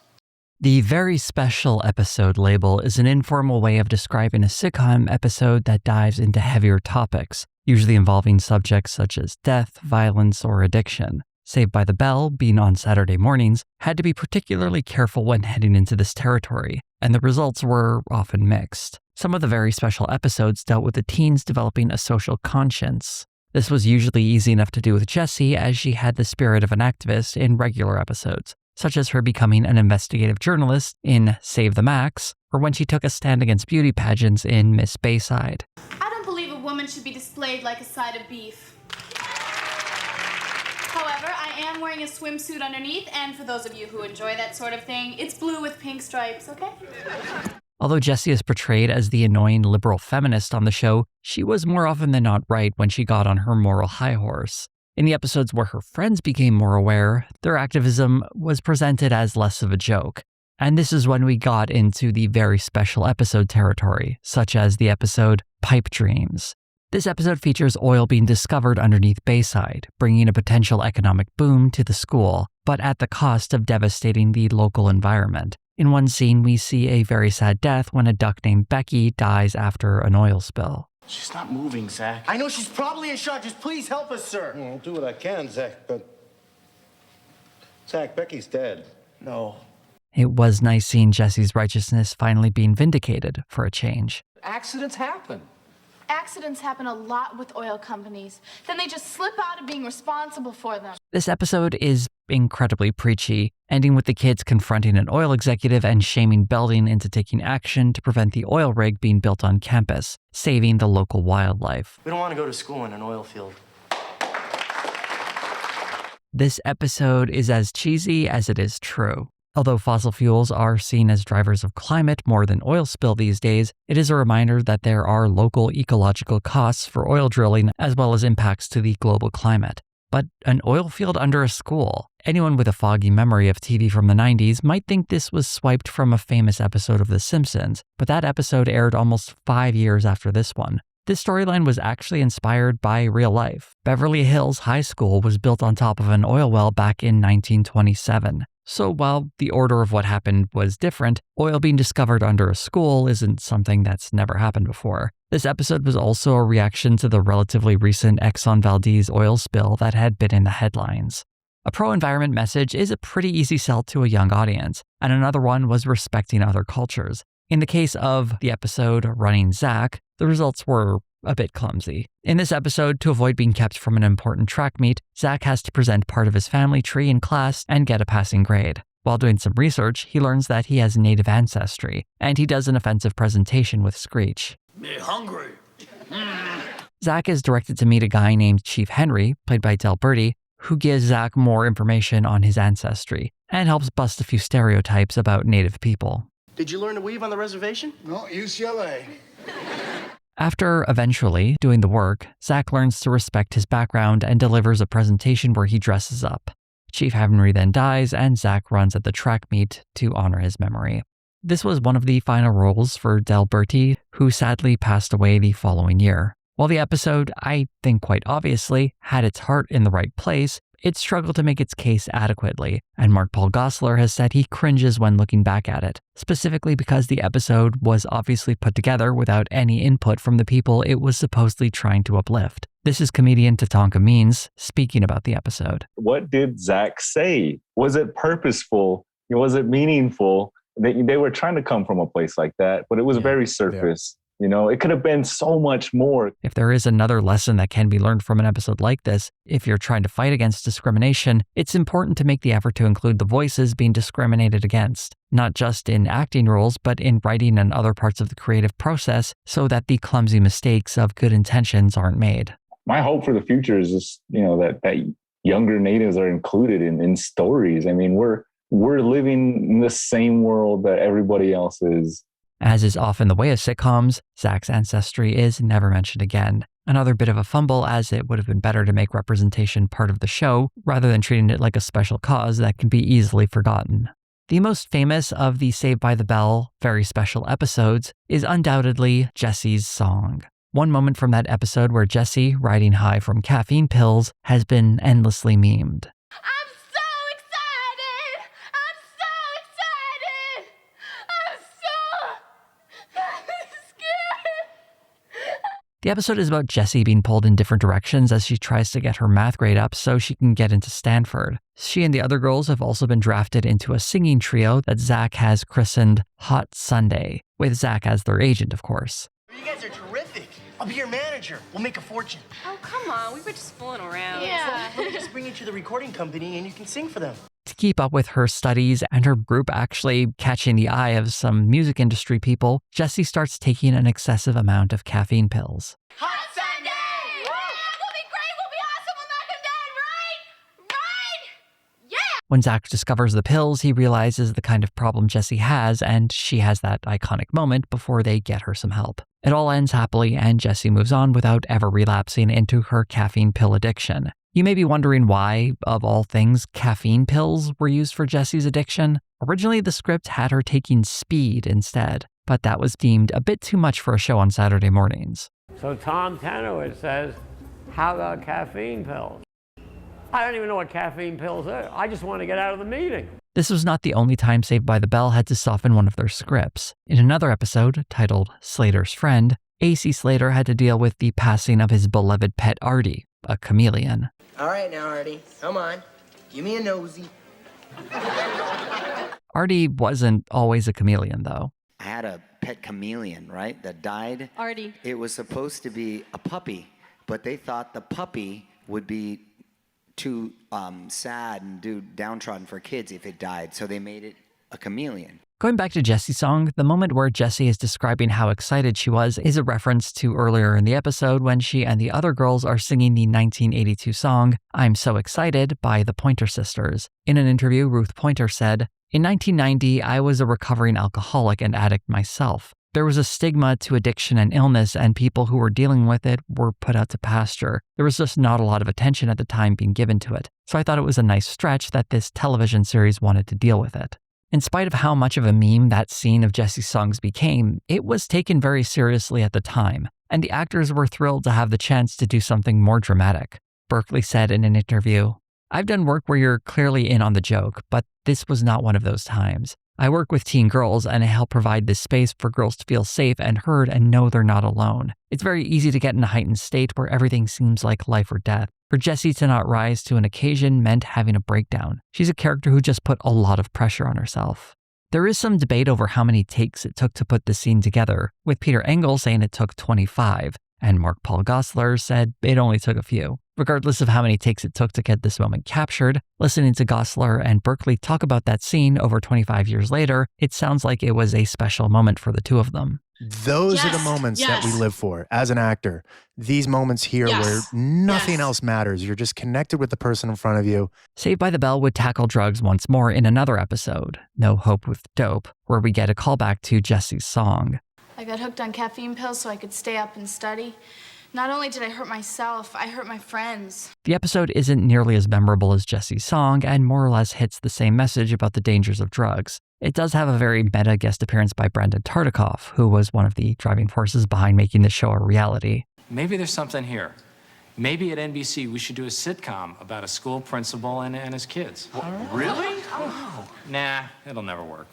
The very special episode label is an informal way of describing a sitcom episode that dives into heavier topics, usually involving subjects such as death, violence, or addiction. Saved by the Bell, being on Saturday mornings, had to be particularly careful when heading into this territory, and the results were often mixed. Some of the very special episodes dealt with the teens developing a social conscience. This was usually easy enough to do with Jessie, as she had the spirit of an activist in regular episodes, such as her becoming an investigative journalist in Save the Max, or when she took a stand against beauty pageants in Miss Bayside. I don't believe a woman should be displayed like a side of beef. However, I am wearing a swimsuit underneath, and for those of you who enjoy that sort of thing, it's blue with pink stripes, okay? Although Jessie is portrayed as the annoying liberal feminist on the show, she was more often than not right when she got on her moral high horse. In the episodes where her friends became more aware, their activism was presented as less of a joke. And this is when we got into the very special episode territory, such as the episode Pipe Dreams. This episode features oil being discovered underneath Bayside, bringing a potential economic boom to the school, but at the cost of devastating the local environment. In one scene, we see a very sad death when a duck named Becky dies after an oil spill. She's not moving, Zach. I know she's probably in shock. Just please help us, sir. I'll do what I can, Zach, but... Zach, Becky's dead. No. It was nice seeing Jessie's righteousness finally being vindicated for a change. Accidents happen. Accidents happen a lot with oil companies. Then they just slip out of being responsible for them. This episode is incredibly preachy, ending with the kids confronting an oil executive and shaming Belding into taking action to prevent the oil rig being built on campus, saving the local wildlife. We don't want to go to school in an oil field. This episode is as cheesy as it is true. Although fossil fuels are seen as drivers of climate more than oil spill these days, it is a reminder that there are local ecological costs for oil drilling as well as impacts to the global climate. But an oil field under a school? Anyone with a foggy memory of TV from the 90s might think this was swiped from a famous episode of The Simpsons, but that episode aired almost 5 years after this one. This storyline was actually inspired by real life. Beverly Hills High School was built on top of an oil well back in 1927. So while the order of what happened was different, oil being discovered under a school isn't something that's never happened before. This episode was also a reaction to the relatively recent Exxon Valdez oil spill that had been in the headlines. A pro-environment message is a pretty easy sell to a young audience, and another one was respecting other cultures. In the case of the episode Running Zach, the results were a bit clumsy. In this episode, to avoid being kept from an important track meet, Zach has to present part of his family tree in class and get a passing grade. While doing some research, he learns that he has native ancestry, and he does an offensive presentation with Screech. Me hungry. Zach is directed to meet a guy named Chief Henry, played by Del Berti, who gives Zach more information on his ancestry, and helps bust a few stereotypes about native people. Did you learn to weave on the reservation? No, UCLA. After eventually doing the work, Zach learns to respect his background and delivers a presentation where he dresses up. Chief Henry then dies, and Zach runs at the track meet to honor his memory. This was one of the final roles for Del Berti, who sadly passed away the following year. While the episode, I think quite obviously, had its heart in the right place, it struggled to make its case adequately, and Mark Paul Gosselaar has said he cringes when looking back at it, specifically because the episode was obviously put together without any input from the people it was supposedly trying to uplift. This is comedian Tatanka Means speaking about the episode. What did Zach say? Was it purposeful? Was it meaningful? They were trying to come from a place like that, but it was very surface. You know, it could have been so much more. If there is another lesson that can be learned from an episode like this, if you're trying to fight against discrimination, it's important to make the effort to include the voices being discriminated against, not just in acting roles, but in writing and other parts of the creative process, so that the clumsy mistakes of good intentions aren't made. My hope for the future is just, that younger natives are included in stories. I mean, we're living in the same world that everybody else is. As is often the way of sitcoms, Zach's ancestry is never mentioned again. Another bit of a fumble, as it would have been better to make representation part of the show, rather than treating it like a special cause that can be easily forgotten. The most famous of the Saved by the Bell very special episodes is undoubtedly Jesse's song. One moment from that episode where Jesse, riding high from caffeine pills, has been endlessly memed. The episode is about Jessie being pulled in different directions as she tries to get her math grade up so she can get into Stanford. She and the other girls have also been drafted into a singing trio that Zach has christened Hot Sunday, with Zach as their agent, of course. You guys are terrific. I'll be your manager. We'll make a fortune. Oh, come on. We were just fooling around. Yeah. Let me just bring you to the recording company and you can sing for them. To keep up with her studies and her group actually catching the eye of some music industry people, Jessie starts taking an excessive amount of caffeine pills. Hot Sunday! Yeah, we'll be great. We'll be awesome. We'll knock them dead, right? Right? Yeah! When Zach discovers the pills, he realizes the kind of problem Jessie has, and she has that iconic moment before they get her some help. It all ends happily, and Jessie moves on without ever relapsing into her caffeine pill addiction. You may be wondering why, of all things, caffeine pills were used for Jessie's addiction. Originally, the script had her taking speed instead, but that was deemed a bit too much for a show on Saturday mornings. So Tom Tenowitz says, how about caffeine pills? I don't even know what caffeine pills are. I just want to get out of the meeting. This was not the only time Saved by the Bell had to soften one of their scripts. In another episode, titled Slater's Friend, A.C. Slater had to deal with the passing of his beloved pet Artie, a chameleon. All right now, Artie, come on. Give me a nosy. Artie wasn't always a chameleon, though. I had a pet chameleon, right, that died. Artie. It was supposed to be a puppy, but they thought the puppy would be too sad and downtrodden for kids if it died, so they made it a chameleon. Going back to Jessie's song, the moment where Jessie is describing how excited she was is a reference to earlier in the episode when she and the other girls are singing the 1982 song, I'm So Excited by the Pointer Sisters. In an interview, Ruth Pointer said, in 1990, I was a recovering alcoholic and addict myself. There was a stigma to addiction and illness, and people who were dealing with it were put out to pasture. There was just not a lot of attention at the time being given to it. So I thought it was a nice stretch that this television series wanted to deal with it. In spite of how much of a meme that scene of Jessie's songs became, it was taken very seriously at the time, and the actors were thrilled to have the chance to do something more dramatic. Berkeley said in an interview, I've done work where you're clearly in on the joke, but this was not one of those times. I work with teen girls and I help provide this space for girls to feel safe and heard and know they're not alone. It's very easy to get in a heightened state where everything seems like life or death. For Jessie to not rise to an occasion meant having a breakdown. She's a character who just put a lot of pressure on herself. There is some debate over how many takes it took to put the scene together, with Peter Engel saying it took 25, and Mark Paul Gosselaar said it only took a few. Regardless of how many takes it took to get this moment captured, listening to Gosselaar and Berkeley talk about that scene over 25 years later, it sounds like it was a special moment for the two of them. Those are the moments that we live for as an actor. These moments here where nothing else matters. You're just connected with the person in front of you. Saved by the Bell would tackle drugs once more in another episode, No Hope with Dope, where we get a callback to Jessie's song. I got hooked on caffeine pills so I could stay up and study. Not only did I hurt myself, I hurt my friends. The episode isn't nearly as memorable as Jessie's song and more or less hits the same message about the dangers of drugs. It does have a very meta guest appearance by Brendan Tartikoff, who was one of the driving forces behind making the show a reality. Maybe there's something here. Maybe at NBC we should do a sitcom about a school principal and his kids. Really? Nah, it'll never work.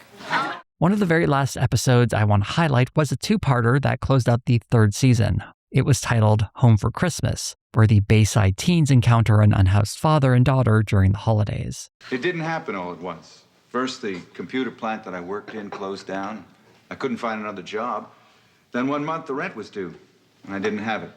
One of the very last episodes I want to highlight was a two-parter that closed out the third season. It was titled Home for Christmas, where the Bayside teens encounter an unhoused father and daughter during the holidays. It didn't happen all at once. First, the computer plant that I worked in closed down. I couldn't find another job. Then 1 month the rent was due, and I didn't have it.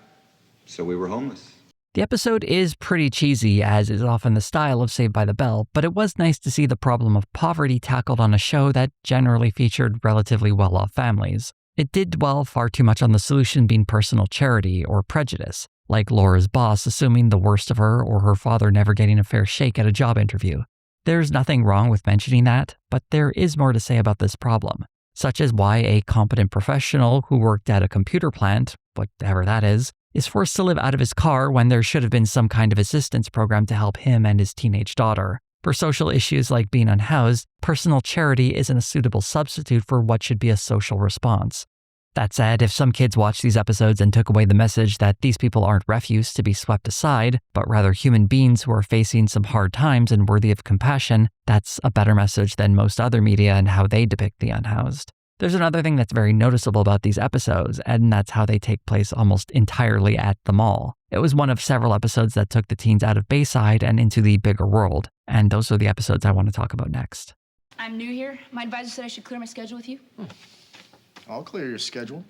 So we were homeless. The episode is pretty cheesy, as is often the style of Saved by the Bell, but it was nice to see the problem of poverty tackled on a show that generally featured relatively well-off families. It did dwell far too much on the solution being personal charity or prejudice, like Laura's boss assuming the worst of her or her father never getting a fair shake at a job interview. There's nothing wrong with mentioning that, but there is more to say about this problem, such as why a competent professional who worked at a computer plant, whatever that is forced to live out of his car when there should have been some kind of assistance program to help him and his teenage daughter. For social issues like being unhoused, personal charity isn't a suitable substitute for what should be a social response. That said, if some kids watched these episodes and took away the message that these people aren't refuse to be swept aside, but rather human beings who are facing some hard times and worthy of compassion, that's a better message than most other media and how they depict the unhoused. There's another thing that's very noticeable about these episodes, and that's how they take place almost entirely at the mall. It was one of several episodes that took the teens out of Bayside and into the bigger world, and those are the episodes I want to talk about next. I'm new here. My advisor said I should clear my schedule with you. I'll clear your schedule.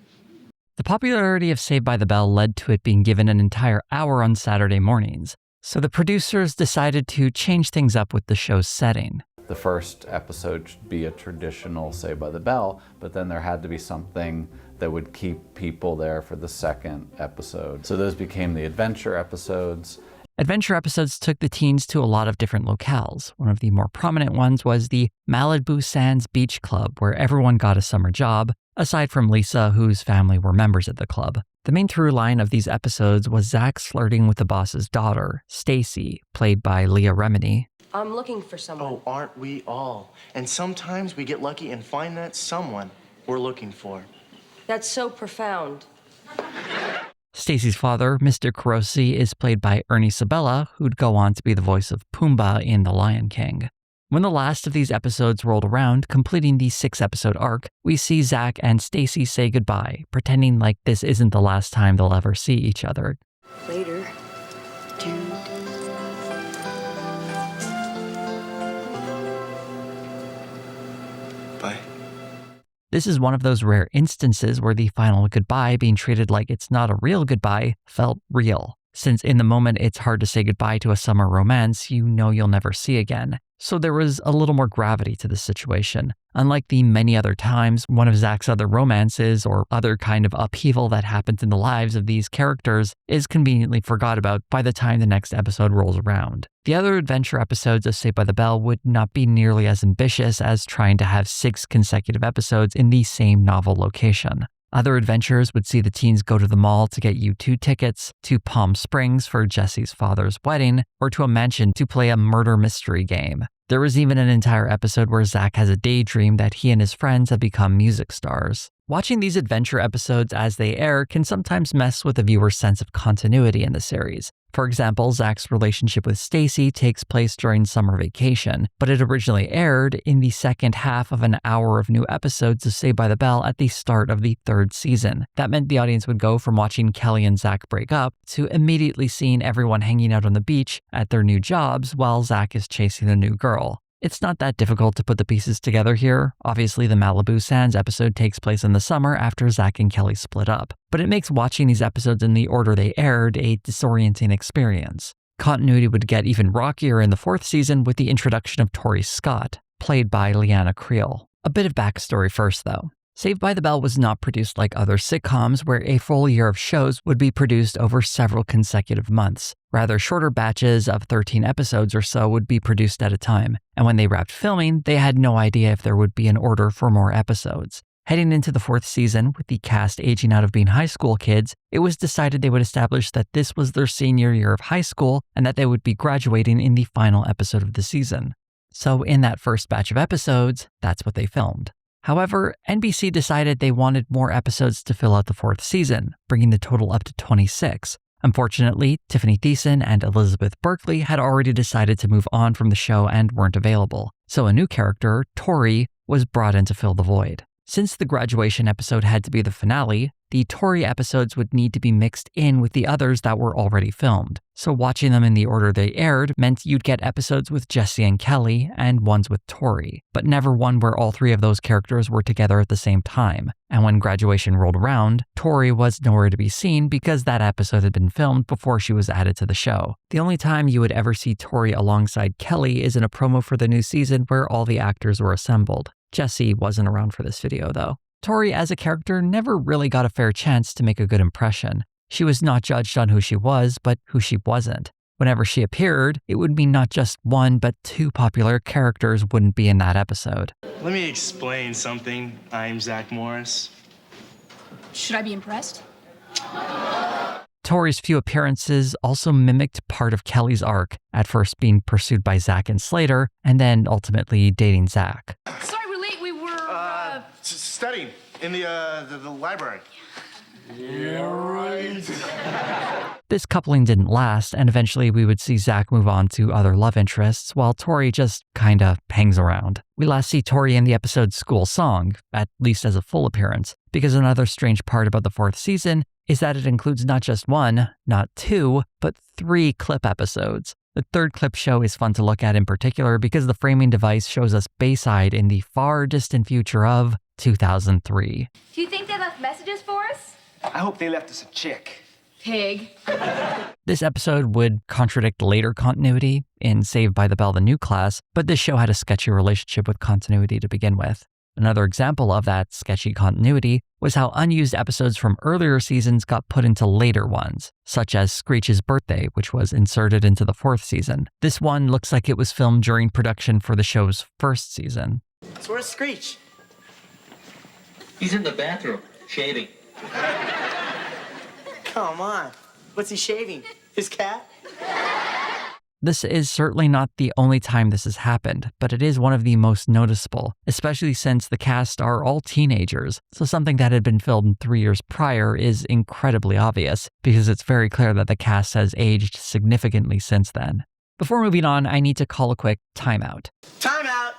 The popularity of Saved by the Bell led to it being given an entire hour on Saturday mornings, so the producers decided to change things up with the show's setting. The first episode should be a traditional Saved by the Bell, but then there had to be something that would keep people there for the second episode. So those became the adventure episodes. Adventure episodes took the teens to a lot of different locales. One of the more prominent ones was the Malibu Sands Beach Club, where everyone got a summer job, aside from Lisa, whose family were members at the club. The main through line of these episodes was Zach's flirting with the boss's daughter, Stacy, played by Leah Remini. I'm looking for someone. Oh, aren't we all? And sometimes we get lucky and find that someone we're looking for. That's so profound. Stacy's father, Mr. Carosi, is played by Ernie Sabella, who'd go on to be the voice of Pumbaa in The Lion King. When the last of these episodes rolled around, completing the 6-episode arc, we see Zach and Stacy say goodbye, pretending like this isn't the last time they'll ever see each other. Later, dude. Bye. This is one of those rare instances where the final goodbye being treated like it's not a real goodbye felt real. Since in the moment it's hard to say goodbye to a summer romance you know you'll never see again. So there was a little more gravity to the situation. Unlike the many other times one of Zach's other romances or other kind of upheaval that happens in the lives of these characters is conveniently forgot about by the time the next episode rolls around. The other adventure episodes of Saved by the Bell would not be nearly as ambitious as trying to have 6 consecutive episodes in the same novel location. Other adventures would see the teens go to the mall to get U2 tickets, to Palm Springs for Jesse's father's wedding, or to a mansion to play a murder mystery game. There was even an entire episode where Zach has a daydream that he and his friends have become music stars. Watching these adventure episodes as they air can sometimes mess with the viewer's sense of continuity in the series. For example, Zach's relationship with Stacy takes place during summer vacation, but it originally aired in the second half of an hour of new episodes of Saved by the Bell at the start of the 3rd season. That meant the audience would go from watching Kelly and Zach break up to immediately seeing everyone hanging out on the beach at their new jobs while Zach is chasing a new girl. It's not that difficult to put the pieces together here. Obviously, the Malibu Sands episode takes place in the summer after Zach and Kelly split up, but it makes watching these episodes in the order they aired a disorienting experience. Continuity would get even rockier in the 4th season with the introduction of Tori Scott, played by Leanna Creel. A bit of backstory first, though. Saved by the Bell was not produced like other sitcoms where a full year of shows would be produced over several consecutive months. Rather, shorter batches of 13 episodes or so would be produced at a time, and when they wrapped filming, they had no idea if there would be an order for more episodes. Heading into the 4th season, with the cast aging out of being high school kids, it was decided they would establish that this was their senior year of high school and that they would be graduating in the final episode of the season. So in that first batch of episodes, that's what they filmed. However, NBC decided they wanted more episodes to fill out the 4th season, bringing the total up to 26. Unfortunately, Tiffany Thiessen and Elizabeth Berkley had already decided to move on from the show and weren't available. So a new character, Tori, was brought in to fill the void. Since the graduation episode had to be the finale, the Tori episodes would need to be mixed in with the others that were already filmed. So watching them in the order they aired meant you'd get episodes with Jesse and Kelly and ones with Tori, but never one where all 3 of those characters were together at the same time. And when graduation rolled around, Tori was nowhere to be seen because that episode had been filmed before she was added to the show. The only time you would ever see Tori alongside Kelly is in a promo for the new season where all the actors were assembled. Jesse wasn't around for this video though. Tori as a character never really got a fair chance to make a good impression. She was not judged on who she was, but who she wasn't. Whenever she appeared, it would mean not just 1, but 2 popular characters wouldn't be in that episode. Let me explain something. I'm Zach Morris. Should I be impressed? Tori's few appearances also mimicked part of Kelly's arc, at first being pursued by Zach and Slater, and then ultimately dating Zach. Sorry, we're late. We were, Studying in the library. Yeah, right. This coupling didn't last, and eventually we would see Zach move on to other love interests, while Tori just kinda hangs around. We last see Tori in the episode School Song, at least as a full appearance, because another strange part about the 4th season is that it includes not just 1, not 2, but 3 clip episodes. The 3rd clip show is fun to look at in particular because the framing device shows us Bayside in the far distant future of 2003. Do you think they left messages for us? I hope they left us a chick. Pig. This episode would contradict later continuity in Saved by the Bell the New Class, but this show had a sketchy relationship with continuity to begin with. Another example of that sketchy continuity was how unused episodes from earlier seasons got put into later ones, such as Screech's Birthday, which was inserted into the 4th season. This one looks like it was filmed during production for the show's 1st season. So where's Screech? He's in the bathroom, shaving. Come on. What's he shaving? His cat? This is certainly not the only time this has happened, but it is one of the most noticeable, especially since the cast are all teenagers, so something that had been filmed 3 years prior is incredibly obvious, because it's very clear that the cast has aged significantly since then. Before moving on, I need to call a quick timeout. Time out!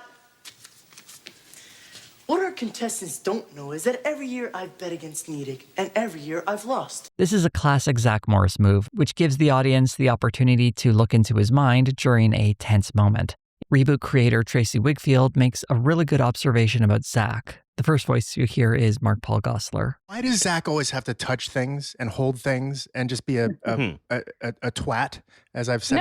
What our contestants don't know is that every year I've bet against Nedick, and every year I've lost. This is a classic Zach Morris move, which gives the audience the opportunity to look into his mind during a tense moment. Reboot creator Tracy Wigfield makes a really good observation about Zach. The first voice you hear is Mark Paul Gosselaar. Why does Zach always have to touch things and hold things and just be a twat, as I've said?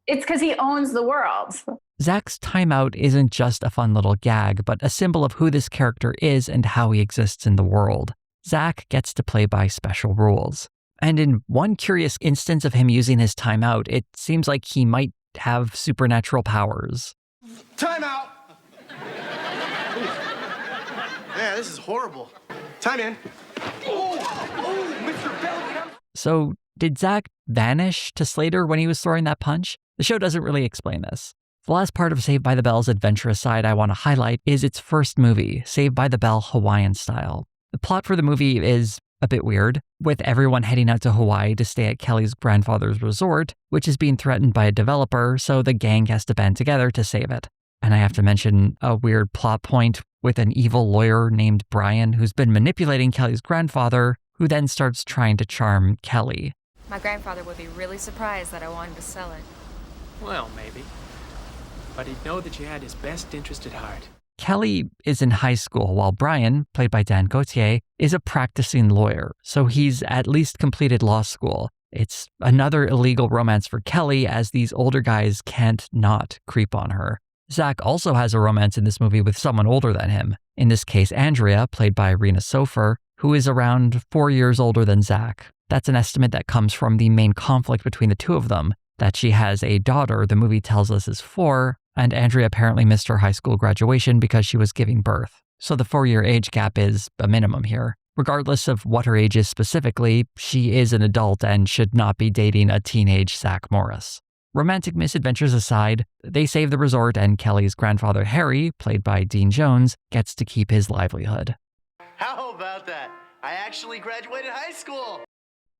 It's because he owns the world. Zach's timeout isn't just a fun little gag, but a symbol of who this character is and how he exists in the world. Zach gets to play by special rules. And in one curious instance of him using his timeout, it seems like he might have supernatural powers. Time out! Man, this is horrible. Time in. Mr. Belgium! So, did Zach vanish to Slater when he was throwing that punch? The show doesn't really explain this. The last part of Saved by the Bell's adventurous side I want to highlight is its first movie, Saved by the Bell Hawaiian Style. The plot for the movie is a bit weird, with everyone heading out to Hawaii to stay at Kelly's grandfather's resort, which is being threatened by a developer, so the gang has to band together to save it. And I have to mention a weird plot point with an evil lawyer named Brian who's been manipulating Kelly's grandfather, who then starts trying to charm Kelly. My grandfather would be really surprised that I wanted to sell it. Well, maybe. But he'd know that you had his best interest at heart. Kelly is in high school, while Brian, played by Dan Gauthier, is a practicing lawyer, so he's at least completed law school. It's another illegal romance for Kelly, as these older guys can't not creep on her. Zach also has a romance in this movie with someone older than him, in this case Andrea, played by Rena Sofer, who is around 4 years older than Zach. That's an estimate that comes from the main conflict between the two of them, that she has a daughter the movie tells us is 4, and Andrea apparently missed her high school graduation because she was giving birth. So the 4-year age gap is a minimum here. Regardless of what her age is specifically, she is an adult and should not be dating a teenage Zach Morris. Romantic misadventures aside, they save the resort and Kelly's grandfather Harry, played by Dean Jones, gets to keep his livelihood. How about that? I actually graduated high school.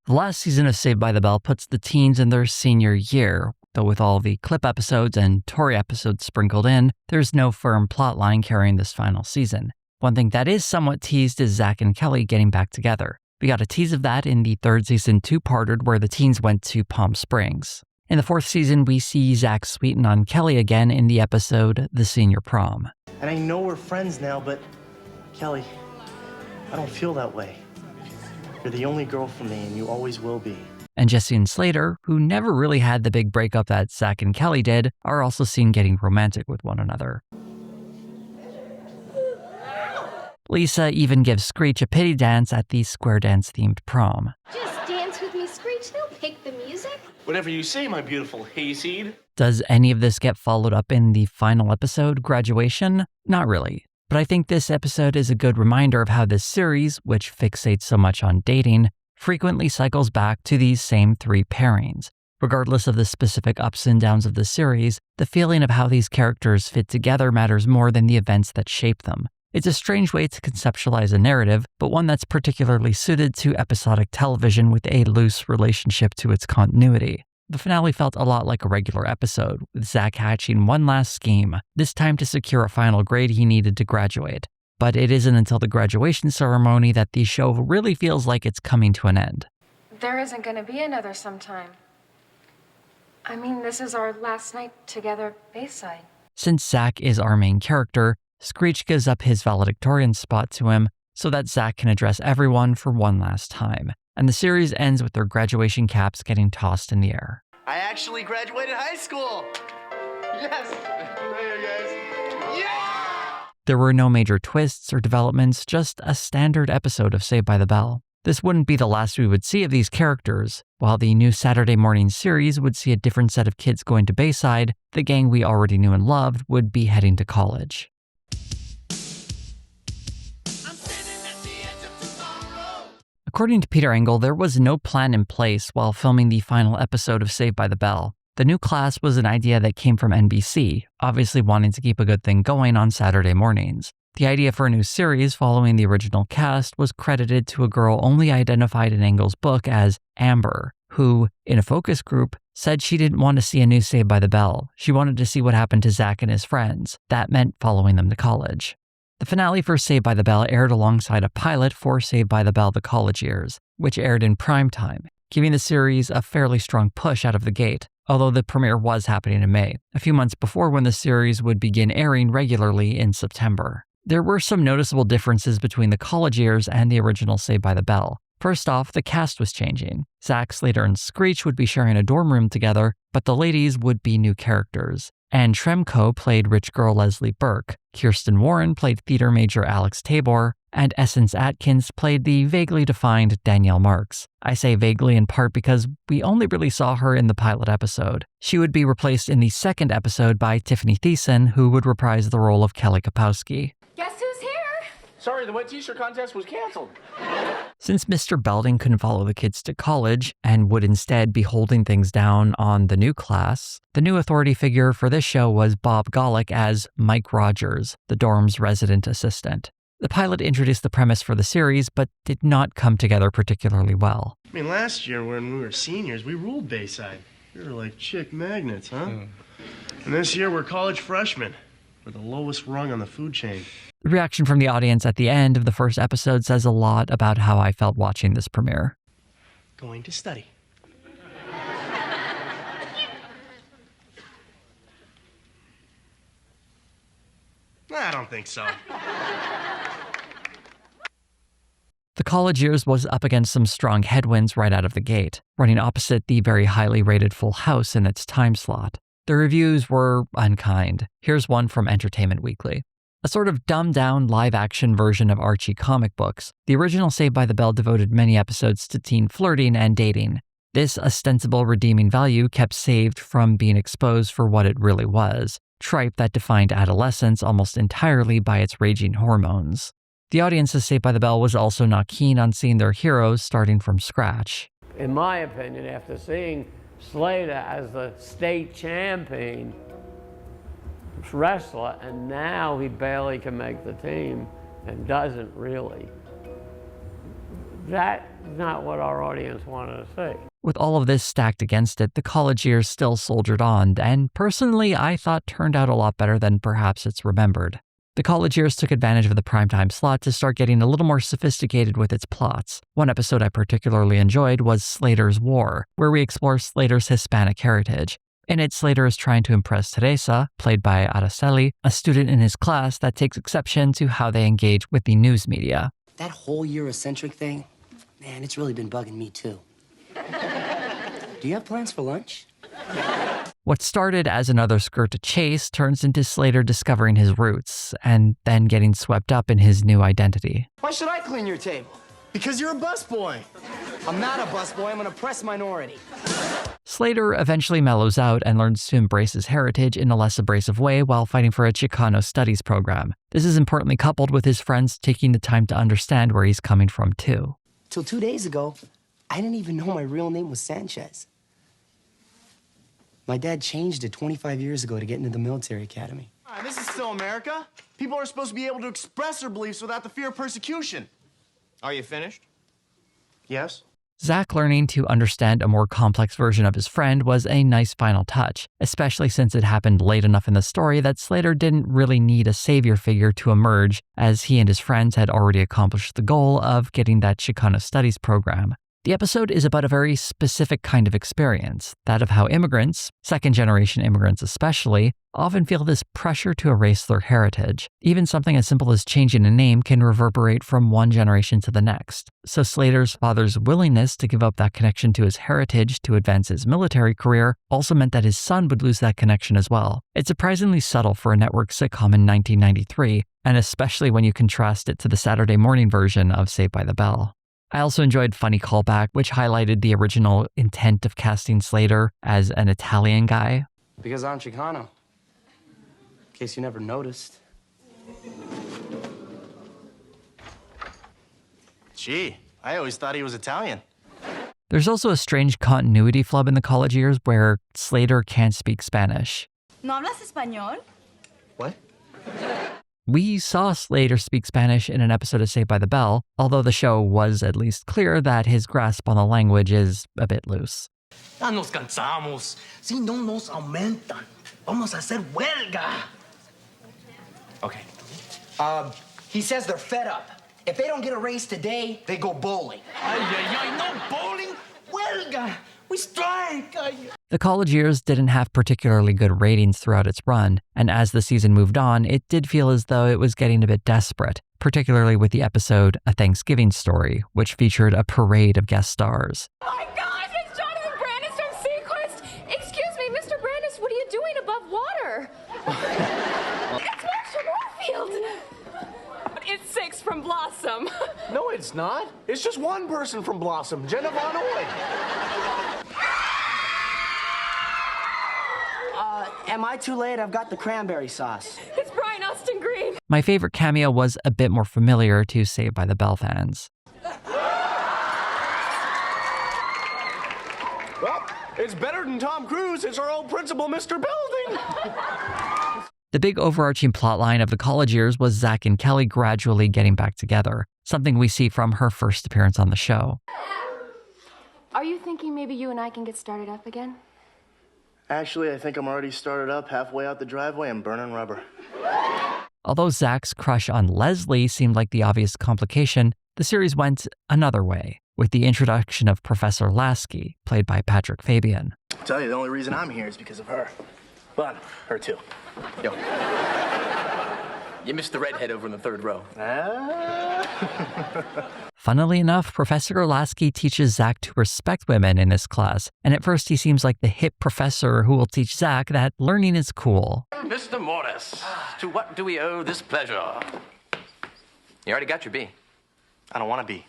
The last season of Saved by the Bell puts the teens in their senior year, though with all the clip episodes and Tori episodes sprinkled in, there's no firm plotline carrying this final season. One thing that is somewhat teased is Zach and Kelly getting back together. We got a tease of that in the third season two-parted where the teens went to Palm Springs. In the fourth season, we see Zach sweeten on Kelly again in the episode The Senior Prom. And I know we're friends now, but Kelly, I don't feel that way. You're the only girl for me, and you always will be. And Jesse and Slater, who never really had the big breakup that Zach and Kelly did, are also seen getting romantic with one another. Lisa even gives Screech a pity dance at the square dance-themed prom. Just dance with me, Screech. They'll pick the music. Whatever you say, my beautiful hayseed. Does any of this get followed up in the final episode, Graduation? Not really. But I think this episode is a good reminder of how this series, which fixates so much on dating, frequently cycles back to these same three pairings. Regardless of the specific ups and downs of the series, the feeling of how these characters fit together matters more than the events that shape them. It's a strange way to conceptualize a narrative, but one that's particularly suited to episodic television with a loose relationship to its continuity. The finale felt a lot like a regular episode, with Zach hatching one last scheme, this time to secure a final grade he needed to graduate. But it isn't until the graduation ceremony that the show really feels like it's coming to an end. There isn't going to be another sometime. I mean, this is our last night together Bayside. Since Zach is our main character, Screech gives up his valedictorian spot to him so that Zach can address everyone for one last time. And the series ends with their graduation caps getting tossed in the air. I actually graduated high school. Yes. There, guys. Yeah! There were no major twists or developments, just a standard episode of Saved by the Bell. This wouldn't be the last we would see of these characters. While the new Saturday morning series would see a different set of kids going to Bayside, the gang we already knew and loved would be heading to college. According to Peter Engel, there was no plan in place while filming the final episode of Saved by the Bell. The new class was an idea that came from NBC, obviously wanting to keep a good thing going on Saturday mornings. The idea for a new series following the original cast was credited to a girl only identified in Engel's book as Amber, who, in a focus group, said she didn't want to see a new Saved by the Bell. She wanted to see what happened to Zach and his friends. That meant following them to college. The finale for Saved by the Bell aired alongside a pilot for Saved by the Bell: The College Years, which aired in prime time, giving the series a fairly strong push out of the gate, although the premiere was happening in May, a few months before when the series would begin airing regularly in September. There were some noticeable differences between The College Years and the original Saved by the Bell. First off, the cast was changing. Zach, Slater, and Screech would be sharing a dorm room together, but the ladies would be new characters. Anne Tremco played rich girl Leslie Burke, Kirsten Warren played theater major Alex Tabor, and Essence Atkins played the vaguely defined Danielle Marks. I say vaguely in part because we only really saw her in the pilot episode. She would be replaced in the second episode by Tiffany Thiessen, who would reprise the role of Kelly Kapowski. Guess who's here? Sorry, the wet t-shirt contest was canceled. Since Mr. Belding couldn't follow the kids to college and would instead be holding things down on the new class, the new authority figure for this show was Bob Golick as Mike Rogers, the dorm's resident assistant. The pilot introduced the premise for the series, but did not come together particularly well. I mean, last year when we were seniors, we ruled Bayside. We were like chick magnets, huh? And this year we're college freshmen. We're the lowest rung on the food chain. The reaction from the audience at the end of the first episode says a lot about how I felt watching this premiere. Going to study. I don't think so. The College Years was up against some strong headwinds right out of the gate, running opposite the very highly rated Full House in its time slot. The reviews were unkind. Here's one from Entertainment Weekly. A sort of dumbed-down live-action version of Archie comic books, the original Saved by the Bell devoted many episodes to teen flirting and dating. This ostensible redeeming value kept Saved from being exposed for what it really was, tripe that defined adolescence almost entirely by its raging hormones. The audience of Saved by the Bell was also not keen on seeing their heroes starting from scratch. In my opinion, after seeing Slater as the state champion wrestler, and now he barely can make the team and doesn't really. That's not what our audience wanted to see. With all of this stacked against it, the college years still soldiered on, and personally, I thought turned out a lot better than perhaps it's remembered. The college years took advantage of the primetime slot to start getting a little more sophisticated with its plots. One episode I particularly enjoyed was Slater's War, where we explore Slater's Hispanic heritage. In it, Slater is trying to impress Teresa, played by Araceli, a student in his class that takes exception to how they engage with the news media. That whole Eurocentric thing, man, it's really been bugging me too. Do you have plans for lunch? What started as another skirt to chase turns into Slater discovering his roots, and then getting swept up in his new identity. Why should I clean your table? Because you're a busboy. I'm not a busboy. I'm an oppressed minority. Slater eventually mellows out and learns to embrace his heritage in a less abrasive way while fighting for a Chicano studies program. This is importantly coupled with his friends taking the time to understand where he's coming from too. Till 2 days ago, I didn't even know my real name was Sanchez. My dad changed it 25 years ago to get into the military academy. This is still America. People are supposed to be able to express their beliefs without the fear of persecution. Are you finished? Yes. Zach learning to understand a more complex version of his friend was a nice final touch, especially since it happened late enough in the story that Slater didn't really need a savior figure to emerge, as he and his friends had already accomplished the goal of getting that Chicano studies program. The episode is about a very specific kind of experience, that of how immigrants, second-generation immigrants especially, often feel this pressure to erase their heritage. Even something as simple as changing a name can reverberate from one generation to the next. So Slater's father's willingness to give up that connection to his heritage to advance his military career also meant that his son would lose that connection as well. It's surprisingly subtle for a network sitcom in 1993, and especially when you contrast it to the Saturday morning version of Saved by the Bell. I also enjoyed Funny Callback, which highlighted the original intent of casting Slater as an Italian guy. Because I'm Chicano. In case you never noticed. Gee, I always thought he was Italian. There's also a strange continuity flub in the college years where Slater can't speak Spanish. ¿No hablas español? What? We saw Slater speak Spanish in an episode of Saved by the Bell, although the show was at least clear that his grasp on the language is a bit loose. Ya nos cansamos. Si no nos aumentan, vamos a hacer huelga. Okay. He says they're fed up. If they don't get a raise today, they go bowling. Ay, ay, ay, no bowling. Huelga. We strike. Ay. The college years didn't have particularly good ratings throughout its run, and as the season moved on, it did feel as though it was getting a bit desperate, particularly with the episode A Thanksgiving Story, which featured a parade of guest stars. Oh my gosh, it's Jonathan Brandis from Sequest! Excuse me, Mr. Brandis, what are you doing above water? It's Marshall Moorfield! It's Six from Blossom. No, it's not. It's just one person from Blossom, Jenna Von Oy. Am I too late? I've got the cranberry sauce. It's Brian Austin Green. My favorite cameo was a bit more familiar to Saved by the Bell fans. Well, it's better than Tom Cruise. It's our old principal, Mr. Belding. The big overarching plotline of the college years was Zach and Kelly gradually getting back together, something we see from her first appearance on the show. Are you thinking maybe you and I can get started up again? Actually, I think I'm already started up halfway out the driveway and burning rubber. Although Zach's crush on Leslie seemed like the obvious complication, the series went another way, with the introduction of Professor Lasky, played by Patrick Fabian. I'll tell you, the only reason I'm here is because of her. But her too. Yo. You missed the redhead over in the third row. Funnily enough, Professor Lasky teaches Zach to respect women in this class, and at first he seems like the hip professor who will teach Zach that learning is cool. Mr. Morris, to what do we owe this pleasure? You already got your B. I don't want a B.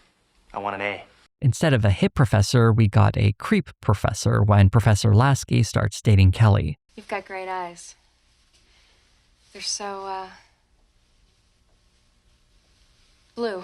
I want an A. Instead of a hip professor, we got a creep professor when Professor Lasky starts dating Kelly. You've got great eyes. They're so, Blue.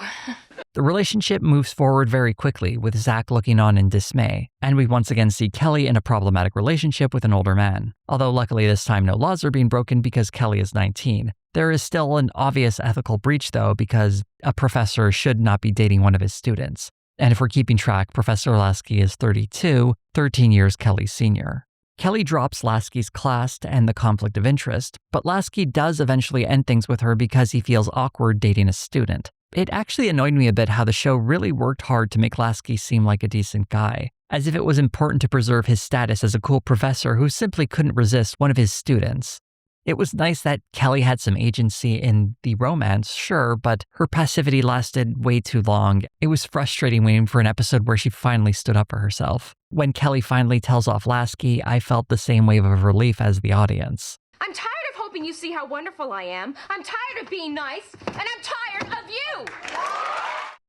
The relationship moves forward very quickly, with Zach looking on in dismay, and we once again see Kelly in a problematic relationship with an older man. Although luckily this time no laws are being broken because Kelly is 19. There is still an obvious ethical breach though, because a professor should not be dating one of his students. And if we're keeping track, Professor Lasky is 32, 13 years Kelly's senior. Kelly drops Lasky's class to end the conflict of interest, but Lasky does eventually end things with her because he feels awkward dating a student. It actually annoyed me a bit how the show really worked hard to make Lasky seem like a decent guy, as if it was important to preserve his status as a cool professor who simply couldn't resist one of his students. It was nice that Kelly had some agency in the romance, sure, but her passivity lasted way too long. It was frustrating waiting for an episode where she finally stood up for herself. When Kelly finally tells off Lasky, I felt the same wave of relief as the audience. I'm tired of hoping you see how wonderful I am. I'm tired of being nice, and I'm tired of you.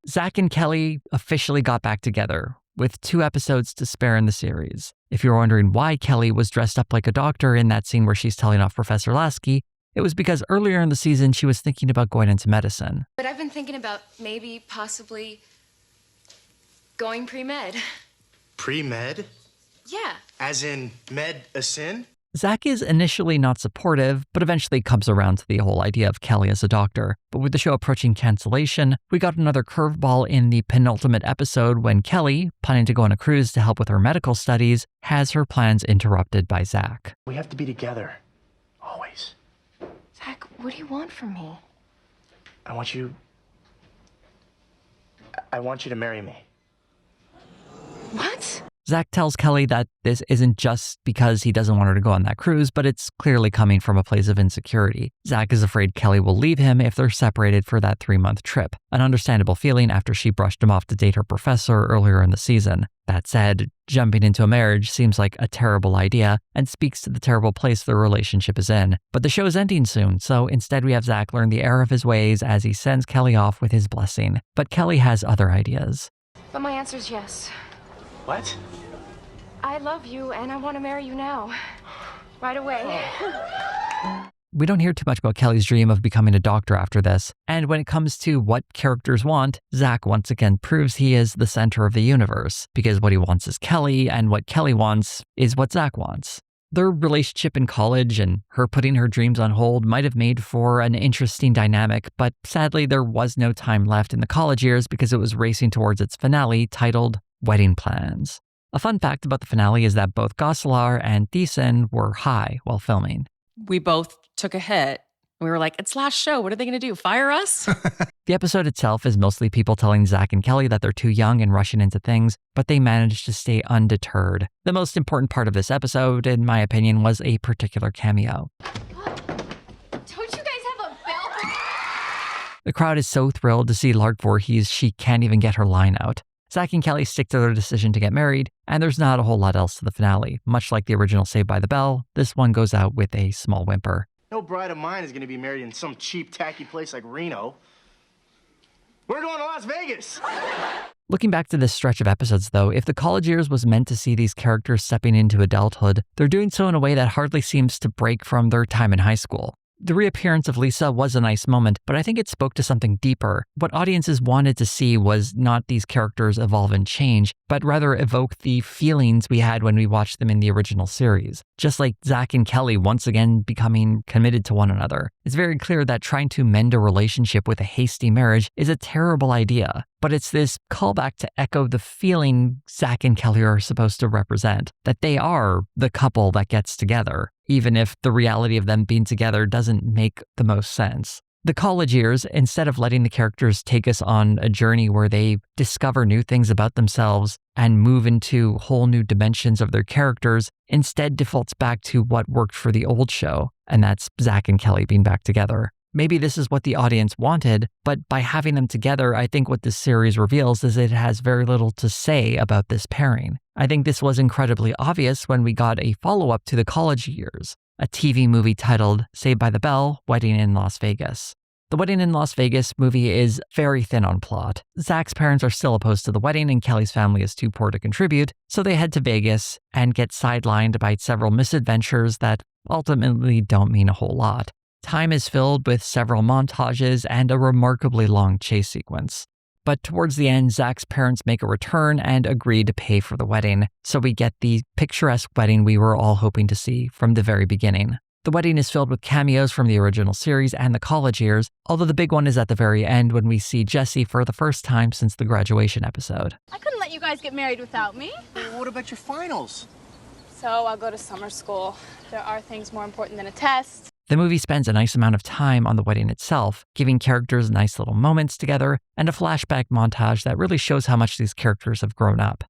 Zach and Kelly officially got back together, with 2 episodes to spare in the series. If you're wondering why Kelly was dressed up like a doctor in that scene where she's telling off Professor Lasky, it was because earlier in the season she was thinking about going into medicine. But I've been thinking about maybe, possibly, going pre-med. Pre-med? Yeah. As in med-a-sin? Zach is initially not supportive, but eventually comes around to the whole idea of Kelly as a doctor. But with the show approaching cancellation, we got another curveball in the penultimate episode when Kelly, planning to go on a cruise to help with her medical studies, has her plans interrupted by Zach. We have to be together. Always. Zach, what do you want from me? I want you to marry me. What? Zach tells Kelly that this isn't just because he doesn't want her to go on that cruise, but it's clearly coming from a place of insecurity. Zach is afraid Kelly will leave him if they're separated for that 3-month trip, an understandable feeling after she brushed him off to date her professor earlier in the season. That said, jumping into a marriage seems like a terrible idea and speaks to the terrible place their relationship is in. But the show is ending soon, so instead we have Zach learn the error of his ways as he sends Kelly off with his blessing. But Kelly has other ideas. But my answer's yes. What? I love you, and I want to marry you now. Right away. We don't hear too much about Kelly's dream of becoming a doctor after this. And when it comes to what characters want, Zach once again proves he is the center of the universe, because what he wants is Kelly, and what Kelly wants is what Zach wants. Their relationship in college and her putting her dreams on hold might have made for an interesting dynamic, but sadly there was no time left in the college years because it was racing towards its finale titled Wedding Plans. A fun fact about the finale is that both Goslar and Thiessen were high while filming. We both took a hit. We were like, it's last show. What are they going to do? Fire us? The episode itself is mostly people telling Zach and Kelly that they're too young and rushing into things, but they managed to stay undeterred. The most important part of this episode, in my opinion, was a particular cameo. Don't you guys have a bell? The crowd is so thrilled to see Lark Voorhees, she can't even get her line out. Zach and Kelly stick to their decision to get married, and there's not a whole lot else to the finale. Much like the original Saved by the Bell, this one goes out with a small whimper. No bride of mine is going to be married in some cheap, tacky place like Reno. We're going to Las Vegas! Looking back to this stretch of episodes, though, if the college years was meant to see these characters stepping into adulthood, they're doing so in a way that hardly seems to break from their time in high school. The reappearance of Lisa was a nice moment, but I think it spoke to something deeper. What audiences wanted to see was not these characters evolve and change, but rather evoke the feelings we had when we watched them in the original series. Just like Zach and Kelly once again becoming committed to one another. It's very clear that trying to mend a relationship with a hasty marriage is a terrible idea. But it's this callback to echo the feeling Zach and Kelly are supposed to represent, that they are the couple that gets together, even if the reality of them being together doesn't make the most sense. The college years, instead of letting the characters take us on a journey where they discover new things about themselves and move into whole new dimensions of their characters, instead defaults back to what worked for the old show, and that's Zach and Kelly being back together. Maybe this is what the audience wanted, but by having them together, I think what this series reveals is it has very little to say about this pairing. I think this was incredibly obvious when we got a follow-up to the college years, a TV movie titled Saved by the Bell, Wedding in Las Vegas. The Wedding in Las Vegas movie is very thin on plot. Zach's parents are still opposed to the wedding and Kelly's family is too poor to contribute, so they head to Vegas and get sidelined by several misadventures that ultimately don't mean a whole lot. Time is filled with several montages and a remarkably long chase sequence. But towards the end, Zach's parents make a return and agree to pay for the wedding, so we get the picturesque wedding we were all hoping to see from the very beginning. The wedding is filled with cameos from the original series and the college years, although the big one is at the very end when we see Jesse for the first time since the graduation episode. I couldn't let you guys get married without me. What about your finals? So I'll go to summer school. There are things more important than a test. The movie spends a nice amount of time on the wedding itself, giving characters nice little moments together and a flashback montage that really shows how much these characters have grown up.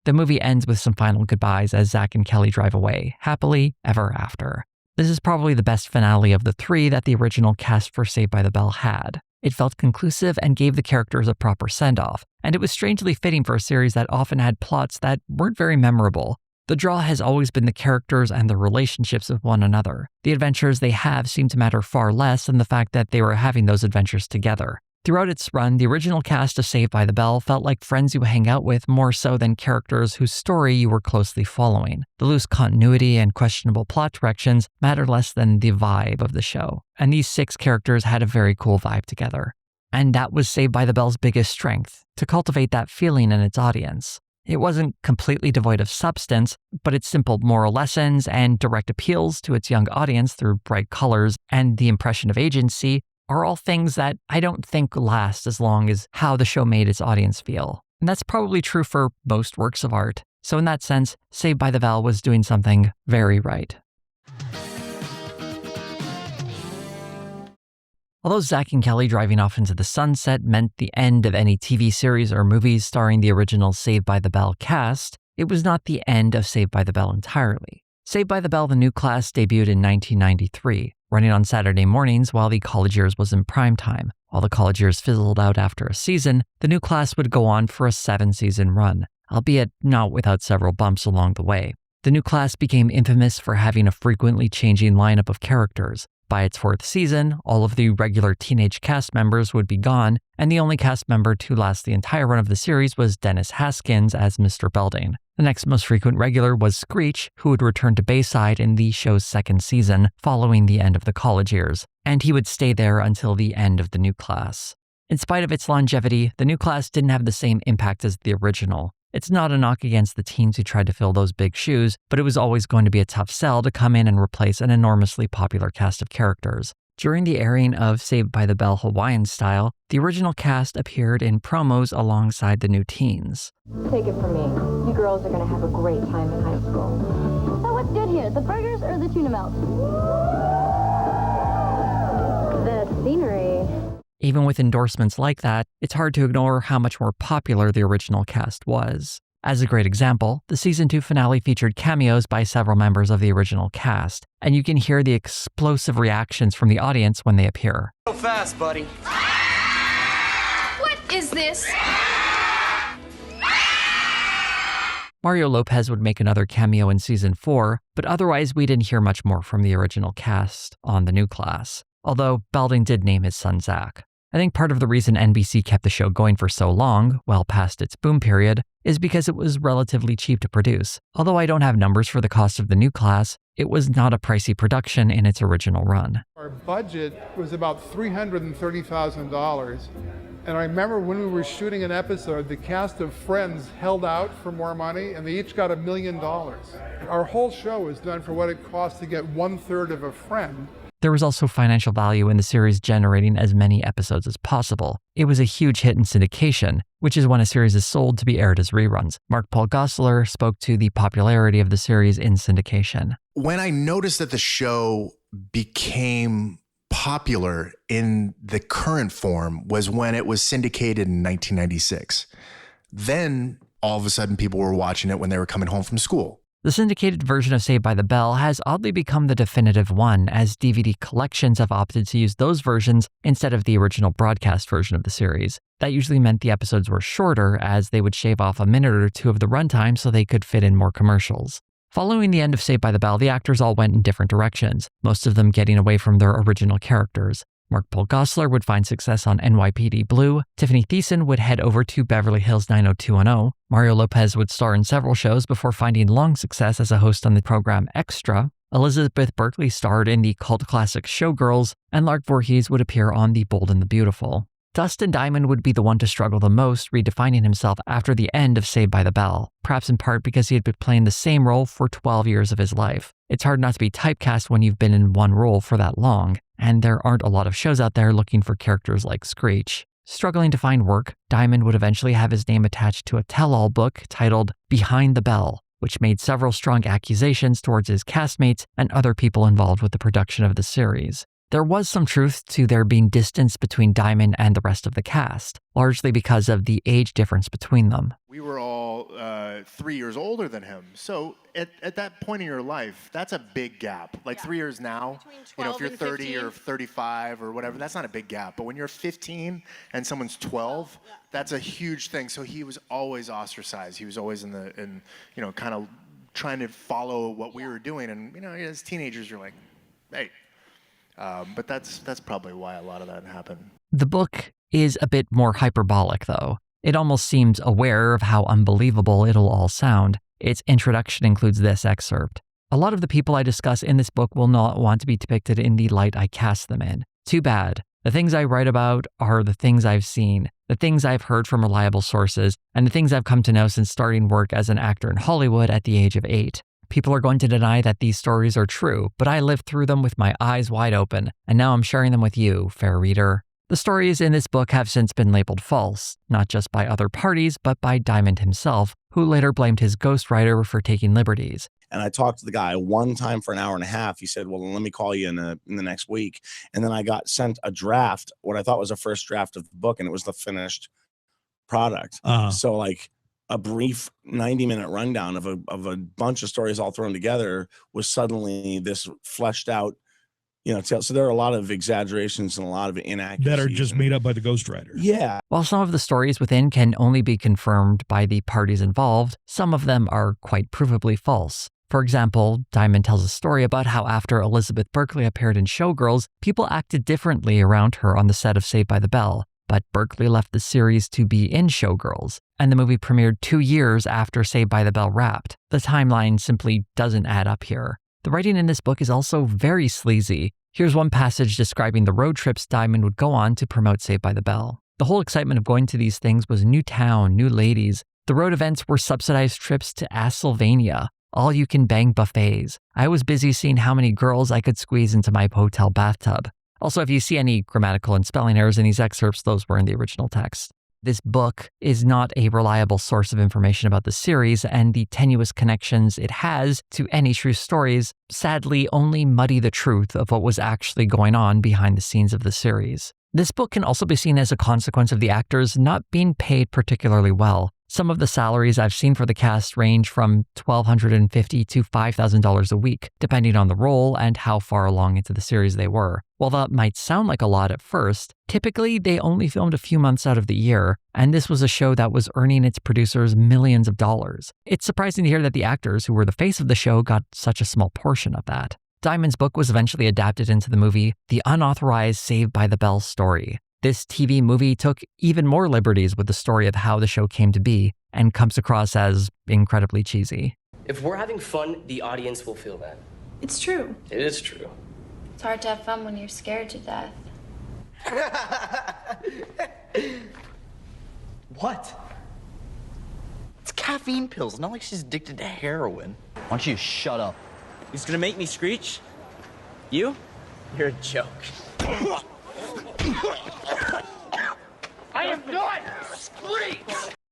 The movie ends with some final goodbyes as Zach and Kelly drive away, happily ever after. This is probably the best finale of the three that the original cast for Saved by the Bell had. It felt conclusive and gave the characters a proper send-off, and it was strangely fitting for a series that often had plots that weren't very memorable. The draw has always been the characters and their relationships with one another. The adventures they have seem to matter far less than the fact that they were having those adventures together. Throughout its run, the original cast of Saved by the Bell felt like friends you hang out with more so than characters whose story you were closely following. The loose continuity and questionable plot directions mattered less than the vibe of the show, and these 6 characters had a very cool vibe together. And that was Saved by the Bell's biggest strength, to cultivate that feeling in its audience. It wasn't completely devoid of substance, but its simple moral lessons and direct appeals to its young audience through bright colors and the impression of agency are all things that I don't think last as long as how the show made its audience feel. And that's probably true for most works of art. So in that sense, Saved by the Bell was doing something very right. Although Zach and Kelly driving off into the sunset meant the end of any TV series or movies starring the original Saved by the Bell cast, it was not the end of Saved by the Bell entirely. Saved by the Bell, the new class, debuted in 1993, running on Saturday mornings while the college years was in prime time. While the college years fizzled out after a season, the new class would go on for a 7-season run, albeit not without several bumps along the way. The new class became infamous for having a frequently changing lineup of characters. By its 4th season, all of the regular teenage cast members would be gone, and the only cast member to last the entire run of the series was Dennis Haskins as Mr. Belding. The next most frequent regular was Screech, who would return to Bayside in the show's 2nd season, following the end of the college years, and he would stay there until the end of the new class. In spite of its longevity, the new class didn't have the same impact as the original. It's not a knock against the teens who tried to fill those big shoes, but it was always going to be a tough sell to come in and replace an enormously popular cast of characters. During the airing of Saved by the Bell Hawaiian Style, the original cast appeared in promos alongside the new teens. Take it from me. You girls are going to have a great time in high school. So what's good here, the burgers or the tuna melt? The scenery. Even with endorsements like that, it's hard to ignore how much more popular the original cast was. As a great example, the season 2 finale featured cameos by several members of the original cast, and you can hear the explosive reactions from the audience when they appear. So fast, buddy. What is this? Mario Lopez would make another cameo in season 4, but otherwise we didn't hear much more from the original cast on the new class, although Belding did name his son Zach. I think part of the reason NBC kept the show going for so long, well past its boom period, is because it was relatively cheap to produce. Although I don't have numbers for the cost of the new class, it was not a pricey production in its original run. Our budget was about $330,000. And I remember when we were shooting an episode, the cast of Friends held out for more money, and they each got $1 million. Our whole show was done for what it cost to get 1/3 of a friend. There was also financial value in the series generating as many episodes as possible. It was a huge hit in syndication, which is when a series is sold to be aired as reruns. Mark Paul Gosselaar spoke to the popularity of the series in syndication. When I noticed that the show became popular in the current form was when it was syndicated in 1996. Then all of a sudden people were watching it when they were coming home from school. The syndicated version of Saved by the Bell has oddly become the definitive one, as DVD collections have opted to use those versions instead of the original broadcast version of the series. That usually meant the episodes were shorter, as they would shave off a minute or two of the runtime so they could fit in more commercials. Following the end of Saved by the Bell, the actors all went in different directions, most of them getting away from their original characters. Mark Paul Gosselaar would find success on NYPD Blue, Tiffany Thiessen would head over to Beverly Hills 90210, Mario Lopez would star in several shows before finding long success as a host on the program Extra, Elizabeth Berkley starred in the cult classic Showgirls, and Lark Voorhees would appear on The Bold and the Beautiful. Dustin Diamond would be the one to struggle the most redefining himself after the end of Saved by the Bell, perhaps in part because he had been playing the same role for 12 years of his life. It's hard not to be typecast when you've been in one role for that long, and there aren't a lot of shows out there looking for characters like Screech. Struggling to find work, Diamond would eventually have his name attached to a tell-all book titled Behind the Bell, which made several strong accusations towards his castmates and other people involved with the production of the series. There was some truth to there being distance between Diamond and the rest of the cast, largely because of the age difference between them. We were all 3 years older than him. So at that point in your life, that's a big gap. Like 3 years now, if you're 30 or 35 or whatever, that's not a big gap. But when you're 15 and someone's 12, that's a huge thing. So he was always ostracized. He was always in kind of trying to follow what we were doing. And, as teenagers, you're like, hey. But that's probably why a lot of that happened. The book is a bit more hyperbolic, though. It almost seems aware of how unbelievable it'll all sound. Its introduction includes this excerpt. A lot of the people I discuss in this book will not want to be depicted in the light I cast them in. Too bad. The things I write about are the things I've seen, the things I've heard from reliable sources, and the things I've come to know since starting work as an actor in Hollywood at the age of 8. People are going to deny that these stories are true, but I lived through them with my eyes wide open, and now I'm sharing them with you, fair reader. The stories in this book have since been labeled false, not just by other parties, but by Diamond himself, who later blamed his ghostwriter for taking liberties. And I talked to the guy one time for an hour and a half. He said, well, let me call you in the next week. And then I got sent a draft, what I thought was a first draft of the book, and it was the finished product. So like, a brief 90-minute rundown of a bunch of stories all thrown together was suddenly this fleshed out, tale. So there are a lot of exaggerations and a lot of inaccuracies. That are just made up by the ghostwriter. Yeah. While some of the stories within can only be confirmed by the parties involved, some of them are quite provably false. For example, Diamond tells a story about how after Elizabeth Berkley appeared in Showgirls, people acted differently around her on the set of Saved by the Bell. But Berkley left the series to be in Showgirls, and the movie premiered 2 years after Saved by the Bell wrapped. The timeline simply doesn't add up here. The writing in this book is also very sleazy. Here's one passage describing the road trips Diamond would go on to promote Saved by the Bell. The whole excitement of going to these things was new town, new ladies. The road events were subsidized trips to Sylvania, all-you-can-bang buffets. I was busy seeing how many girls I could squeeze into my hotel bathtub. Also, if you see any grammatical and spelling errors in these excerpts, those were in the original text. This book is not a reliable source of information about the series, and the tenuous connections it has to any true stories sadly only muddy the truth of what was actually going on behind the scenes of the series. This book can also be seen as a consequence of the actors not being paid particularly well. Some of the salaries I've seen for the cast range from $1,250 to $5,000 a week, depending on the role and how far along into the series they were. While that might sound like a lot at first, typically they only filmed a few months out of the year, and this was a show that was earning its producers millions of dollars. It's surprising to hear that the actors who were the face of the show got such a small portion of that. Diamond's book was eventually adapted into the movie The Unauthorized Saved by the Bell Story. This TV movie took even more liberties with the story of how the show came to be and comes across as incredibly cheesy. If we're having fun, the audience will feel that. It's true. It is true. It's hard to have fun when you're scared to death. What? It's caffeine pills, not like she's addicted to heroin. Why don't you shut up? Who's gonna make me screech? You? You're a joke. I am not screech!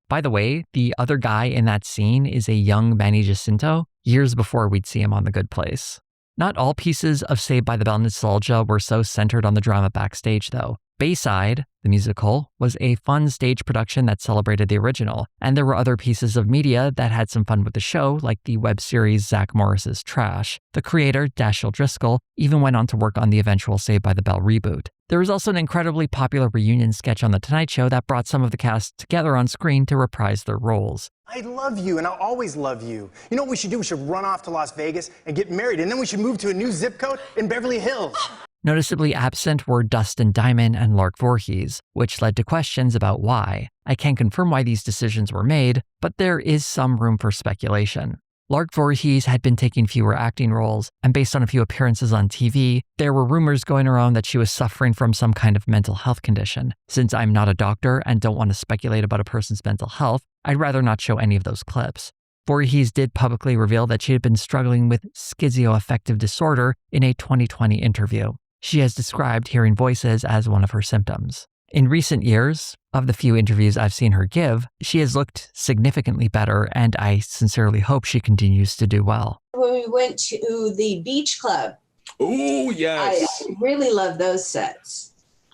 By the way, the other guy in that scene is a young Manny Jacinto, years before we'd see him on The Good Place. Not all pieces of Saved by the Bell nostalgia were so centered on the drama backstage, though. Bayside, the musical, was a fun stage production that celebrated the original, and there were other pieces of media that had some fun with the show, like the web series Zach Morris's Trash. The creator, Dashiell Driscoll, even went on to work on the eventual Saved by the Bell reboot. There was also an incredibly popular reunion sketch on The Tonight Show that brought some of the cast together on screen to reprise their roles. I love you, and I'll always love you. You know what we should do? We should run off to Las Vegas and get married, and then we should move to a new zip code in Beverly Hills. Noticeably absent were Dustin Diamond and Lark Voorhees, which led to questions about why. I can't confirm why these decisions were made, but there is some room for speculation. Lark Voorhees had been taking fewer acting roles, and based on a few appearances on TV, there were rumors going around that she was suffering from some kind of mental health condition. Since I'm not a doctor and don't want to speculate about a person's mental health, I'd rather not show any of those clips. Voorhees did publicly reveal that she had been struggling with schizoaffective disorder in a 2020 interview. She has described hearing voices as one of her symptoms. In recent years, of the few interviews I've seen her give, she has looked significantly better, and I sincerely hope she continues to do well. When we went to the beach club, oh yes, I really love those sets.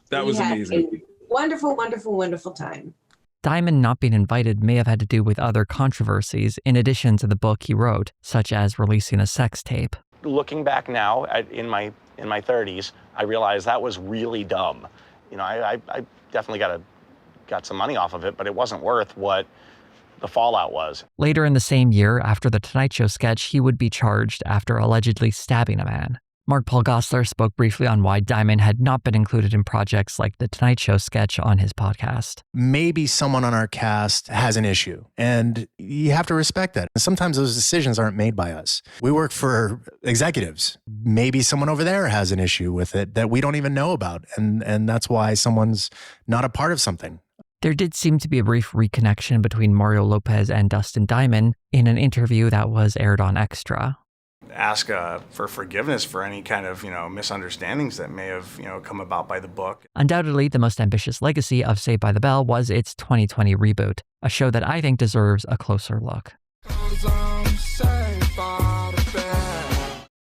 That was amazing. Wonderful, wonderful, wonderful time. Diamond not being invited may have had to do with other controversies in addition to the book he wrote, such as releasing a sex tape. Looking back now, in my 30s, I realized that was really dumb. You know, I definitely got some money off of it, but it wasn't worth what the fallout was. Later in the same year, after the Tonight Show sketch, he would be charged after allegedly stabbing a man. Mark Paul Gosselaar spoke briefly on why Diamond had not been included in projects like the Tonight Show sketch on his podcast. Maybe someone on our cast has an issue, and you have to respect that. Sometimes those decisions aren't made by us. We work for executives. Maybe someone over there has an issue with it that we don't even know about, and that's why someone's not a part of something. There did seem to be a brief reconnection between Mario Lopez and Dustin Diamond in an interview that was aired on Extra. Ask for forgiveness for any kind of, misunderstandings that may have, come about by the book. Undoubtedly, the most ambitious legacy of Saved by the Bell was its 2020 reboot, a show that I think deserves a closer look.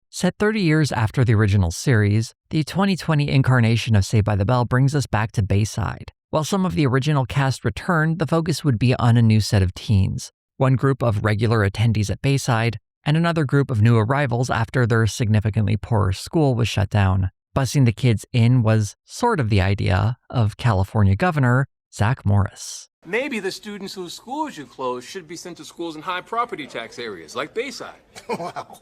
Set 30 years after the original series, the 2020 incarnation of Saved by the Bell brings us back to Bayside. While some of the original cast returned, the focus would be on a new set of teens. One group of regular attendees at Bayside, and another group of new arrivals after their significantly poorer school was shut down. Busing the kids in was sort of the idea of California Governor Zach Morris. Maybe the students whose schools you close should be sent to schools in high property tax areas, like Bayside. Wow.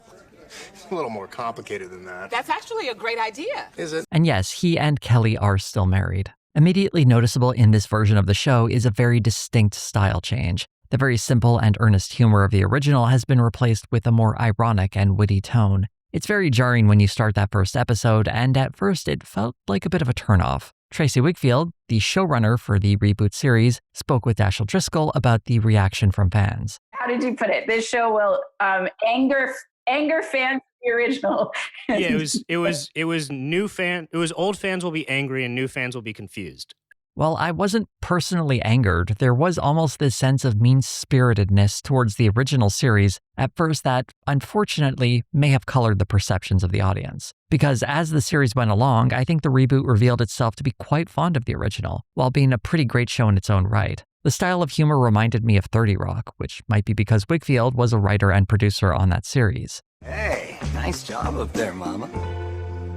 It's a little more complicated than that. That's actually a great idea. Is it? And yes, he and Kelly are still married. Immediately noticeable in this version of the show is a very distinct style change. The very simple and earnest humor of the original has been replaced with a more ironic and witty tone. It's very jarring when you start that first episode, and at first it felt like a bit of a turnoff. Tracy Wigfield, the showrunner for the Reboot series, spoke with Dashiell Driscoll about the reaction from fans. How did you put it? This show will anger fans of the original. Yeah, it was new fan. It was old fans will be angry and new fans will be confused. While I wasn't personally angered, there was almost this sense of mean-spiritedness towards the original series at first that, unfortunately, may have colored the perceptions of the audience. Because as the series went along, I think the reboot revealed itself to be quite fond of the original, while being a pretty great show in its own right. The style of humor reminded me of 30 Rock, which might be because Wigfield was a writer and producer on that series. Hey, nice job up there, Mama.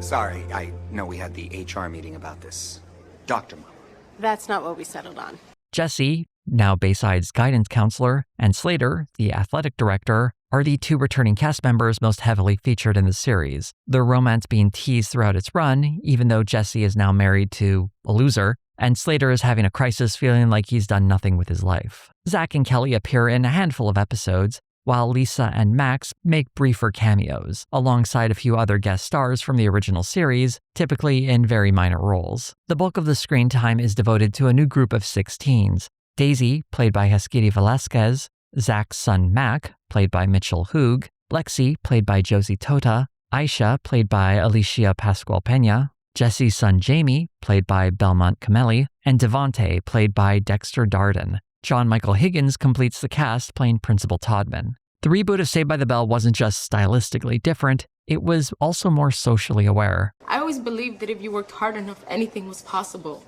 Sorry, I know we had the HR meeting about this. Dr. Mama. That's not what we settled on. Jesse, now Bayside's guidance counselor, and Slater, the athletic director, are the two returning cast members most heavily featured in the series. Their romance being teased throughout its run, even though Jesse is now married to a loser, and Slater is having a crisis feeling like he's done nothing with his life. Zach and Kelly appear in a handful of episodes, while Lisa and Max make briefer cameos, alongside a few other guest stars from the original series, typically in very minor roles. The bulk of the screen time is devoted to a new group of 6 teens. Daisy, played by Heskidi Velasquez, Zach's son Mac, played by Mitchell Hoog, Lexi, played by Josie Tota, Aisha, played by Alicia Pascual Peña, Jesse's son Jamie, played by Belmont Camelli, and Devontae, played by Dexter Darden. John Michael Higgins completes the cast playing Principal Todman. The reboot of Saved by the Bell wasn't just stylistically different, it was also more socially aware. I always believed that if you worked hard enough, anything was possible.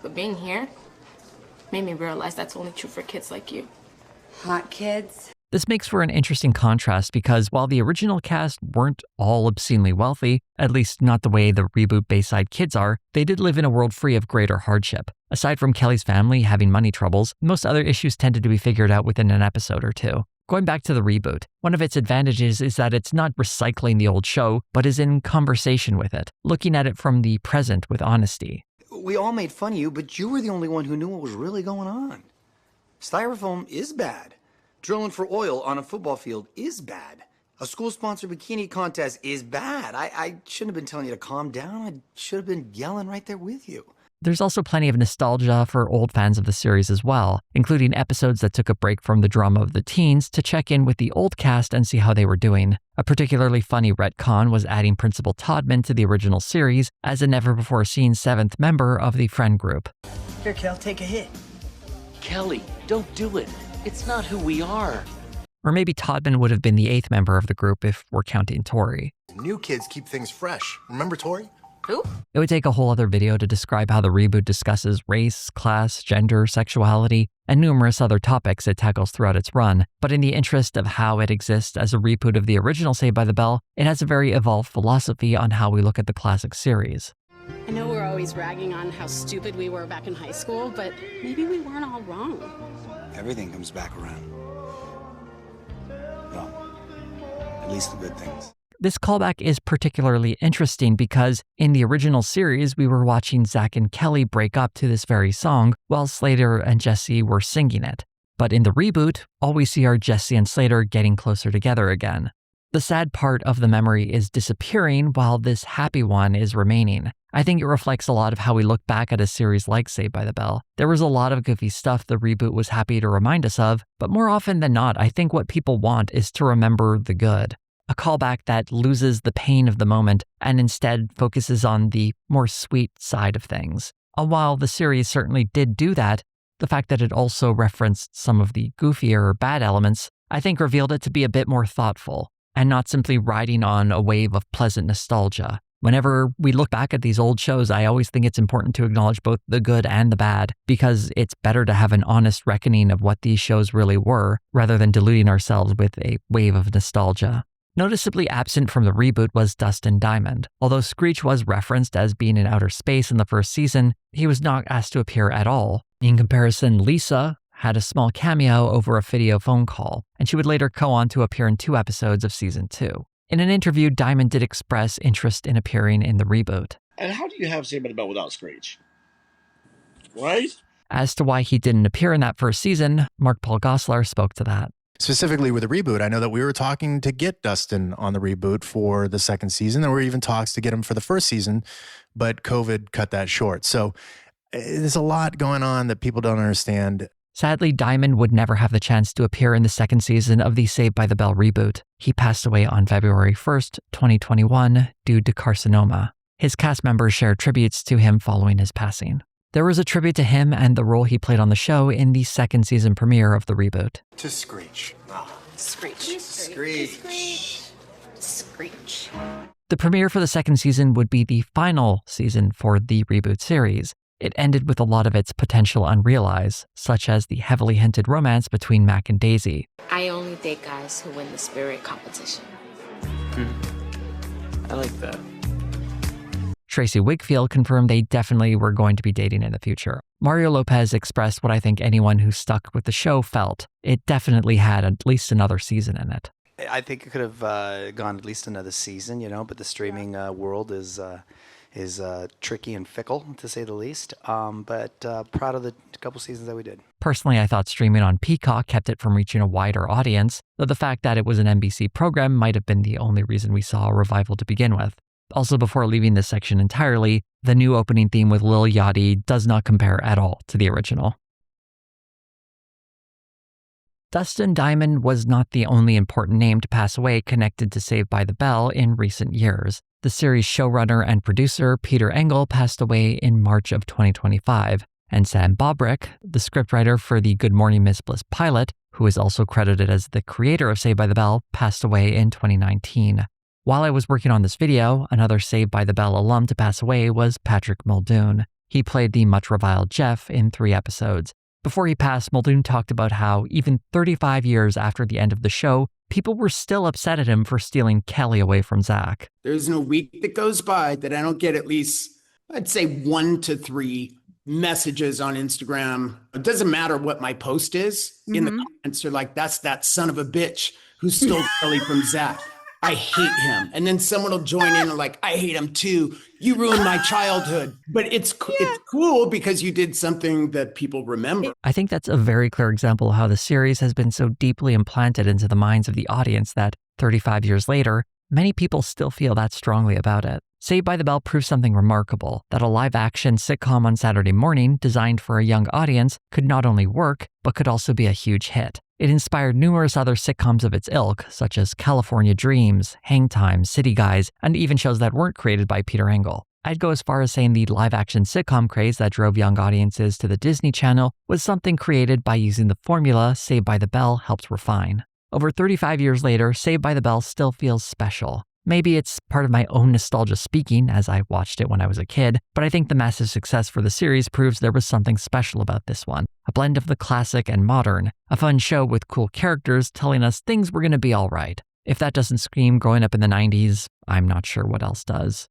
But being here made me realize that's only true for kids like you. Hot kids. This makes for an interesting contrast because while the original cast weren't all obscenely wealthy, at least not the way the reboot Bayside kids are, they did live in a world free of greater hardship. Aside from Kelly's family having money troubles, most other issues tended to be figured out within an episode or two. Going back to the reboot, one of its advantages is that it's not recycling the old show, but is in conversation with it, looking at it from the present with honesty. We all made fun of you, but you were the only one who knew what was really going on. Styrofoam is bad. Drilling for oil on a football field is bad. A school-sponsored bikini contest is bad. I shouldn't have been telling you to calm down. I should have been yelling right there with you. There's also plenty of nostalgia for old fans of the series as well, including episodes that took a break from the drama of the teens to check in with the old cast and see how they were doing. A particularly funny retcon was adding Principal Todman to the original series as a never-before-seen seventh member of the friend group. Here, Kel, take a hit. Kelly, don't do it. It's not who we are. Or maybe Todman would have been the eighth member of the group if we're counting Tori. New kids keep things fresh. Remember Tori? Who? It would take a whole other video to describe how the reboot discusses race, class, gender, sexuality, and numerous other topics it tackles throughout its run. But in the interest of how it exists as a reboot of the original Saved by the Bell, it has a very evolved philosophy on how we look at the classic series. I know we're always ragging on how stupid we were back in high school, but maybe we weren't all wrong. Everything comes back around. Well, at least the good things. This callback is particularly interesting because in the original series, we were watching Zach and Kelly break up to this very song while Slater and Jesse were singing it. But in the reboot, all we see are Jesse and Slater getting closer together again. The sad part of the memory is disappearing while this happy one is remaining. I think it reflects a lot of how we look back at a series like Saved by the Bell. There was a lot of goofy stuff the reboot was happy to remind us of, but more often than not, I think what people want is to remember the good. A callback that loses the pain of the moment and instead focuses on the more sweet side of things. And while the series certainly did do that, the fact that it also referenced some of the goofier or bad elements, I think revealed it to be a bit more thoughtful and not simply riding on a wave of pleasant nostalgia. Whenever we look back at these old shows, I always think it's important to acknowledge both the good and the bad, because it's better to have an honest reckoning of what these shows really were, rather than deluding ourselves with a wave of nostalgia. Noticeably absent from the reboot was Dustin Diamond. Although Screech was referenced as being in outer space in the first season, he was not asked to appear at all. In comparison, Lisa had a small cameo over a video phone call, and she would later go on to appear in 2 episodes of season 2. In an interview, Diamond did express interest in appearing in the reboot. And how do you have Saved by the Bell without Screech? Right? As to why he didn't appear in that first season, Mark Paul Gosselaar spoke to that. Specifically with the reboot, I know that we were talking to get Dustin on the reboot for the second season. There were even talks to get him for the first season, but COVID cut that short. So there's a lot going on that people don't understand. Sadly, Diamond would never have the chance to appear in the second season of the Saved by the Bell reboot. He passed away on February 1st, 2021, due to carcinoma. His cast members shared tributes to him following his passing. There was a tribute to him and the role he played on the show in the second season premiere of the reboot. To Screech. Screech. Screech. Screech. The premiere for the second season would be the final season for the reboot series. It ended with a lot of its potential unrealized, such as the heavily hinted romance between Mac and Daisy. I only date guys who win the spirit competition. I like that. Tracy Wigfield confirmed they definitely were going to be dating in the future. Mario Lopez expressed what I think anyone who stuck with the show felt. It definitely had at least another season in it. I think it could have gone at least another season, but the streaming world is tricky and fickle, to say the least. But proud of the couple seasons that we did. Personally, I thought streaming on Peacock kept it from reaching a wider audience, though the fact that it was an NBC program might have been the only reason we saw a revival to begin with. Also, before leaving this section entirely, the new opening theme with Lil Yachty does not compare at all to the original. Dustin Diamond was not the only important name to pass away connected to Saved by the Bell in recent years. The series showrunner and producer Peter Engel passed away in March of 2025, and Sam Bobrick, the scriptwriter for the Good Morning Miss Bliss pilot, who is also credited as the creator of Saved by the Bell, passed away in 2019. While I was working on this video, another Saved by the Bell alum to pass away was Patrick Muldoon. He played the much reviled Jeff in 3 episodes. Before he passed, Muldoon talked about how even 35 years after the end of the show, people were still upset at him for stealing Kelly away from Zach. There's no week that goes by that I don't get at least, I'd say 1 to 3 messages on Instagram. It doesn't matter what my post is. In the comments, they're like, that's that son of a bitch who stole Kelly from Zach. I hate him. And then someone will join in and like, I hate him too. You ruined my childhood. But it's cool because you did something that people remember. I think that's a very clear example of how the series has been so deeply implanted into the minds of the audience that 35 years later, many people still feel that strongly about it. Saved by the Bell proves something remarkable, that a live-action sitcom on Saturday morning designed for a young audience could not only work, but could also be a huge hit. It inspired numerous other sitcoms of its ilk, such as California Dreams, Hang Time, City Guys, and even shows that weren't created by Peter Engel. I'd go as far as saying the live-action sitcom craze that drove young audiences to the Disney Channel was something created by using the formula Saved by the Bell helped refine. Over 35 years later, Saved by the Bell still feels special. Maybe it's part of my own nostalgia speaking as I watched it when I was a kid, but I think the massive success for the series proves there was something special about this one. A blend of the classic and modern. A fun show with cool characters telling us things were going to be all right. If that doesn't scream growing up in the 90s, I'm not sure what else does.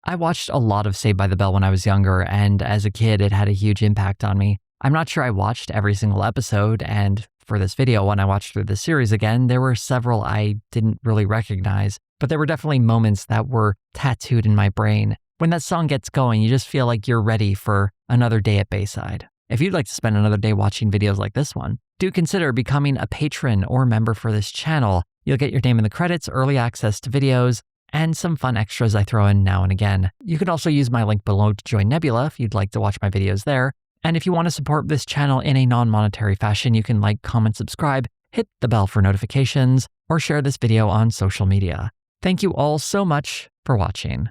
I watched a lot of Saved by the Bell when I was younger, and as a kid, it had a huge impact on me. I'm not sure I watched every single episode, and for this video, when I watched through the series again, there were several I didn't really recognize, but there were definitely moments that were tattooed in my brain. When that song gets going, you just feel like you're ready for another day at Bayside. If you'd like to spend another day watching videos like this one, do consider becoming a patron or member for this channel. You'll get your name in the credits, early access to videos, and some fun extras I throw in now and again. You can also use my link below to join Nebula if you'd like to watch my videos there. And if you want to support this channel in a non-monetary fashion, you can like, comment, subscribe, hit the bell for notifications, or share this video on social media. Thank you all so much for watching.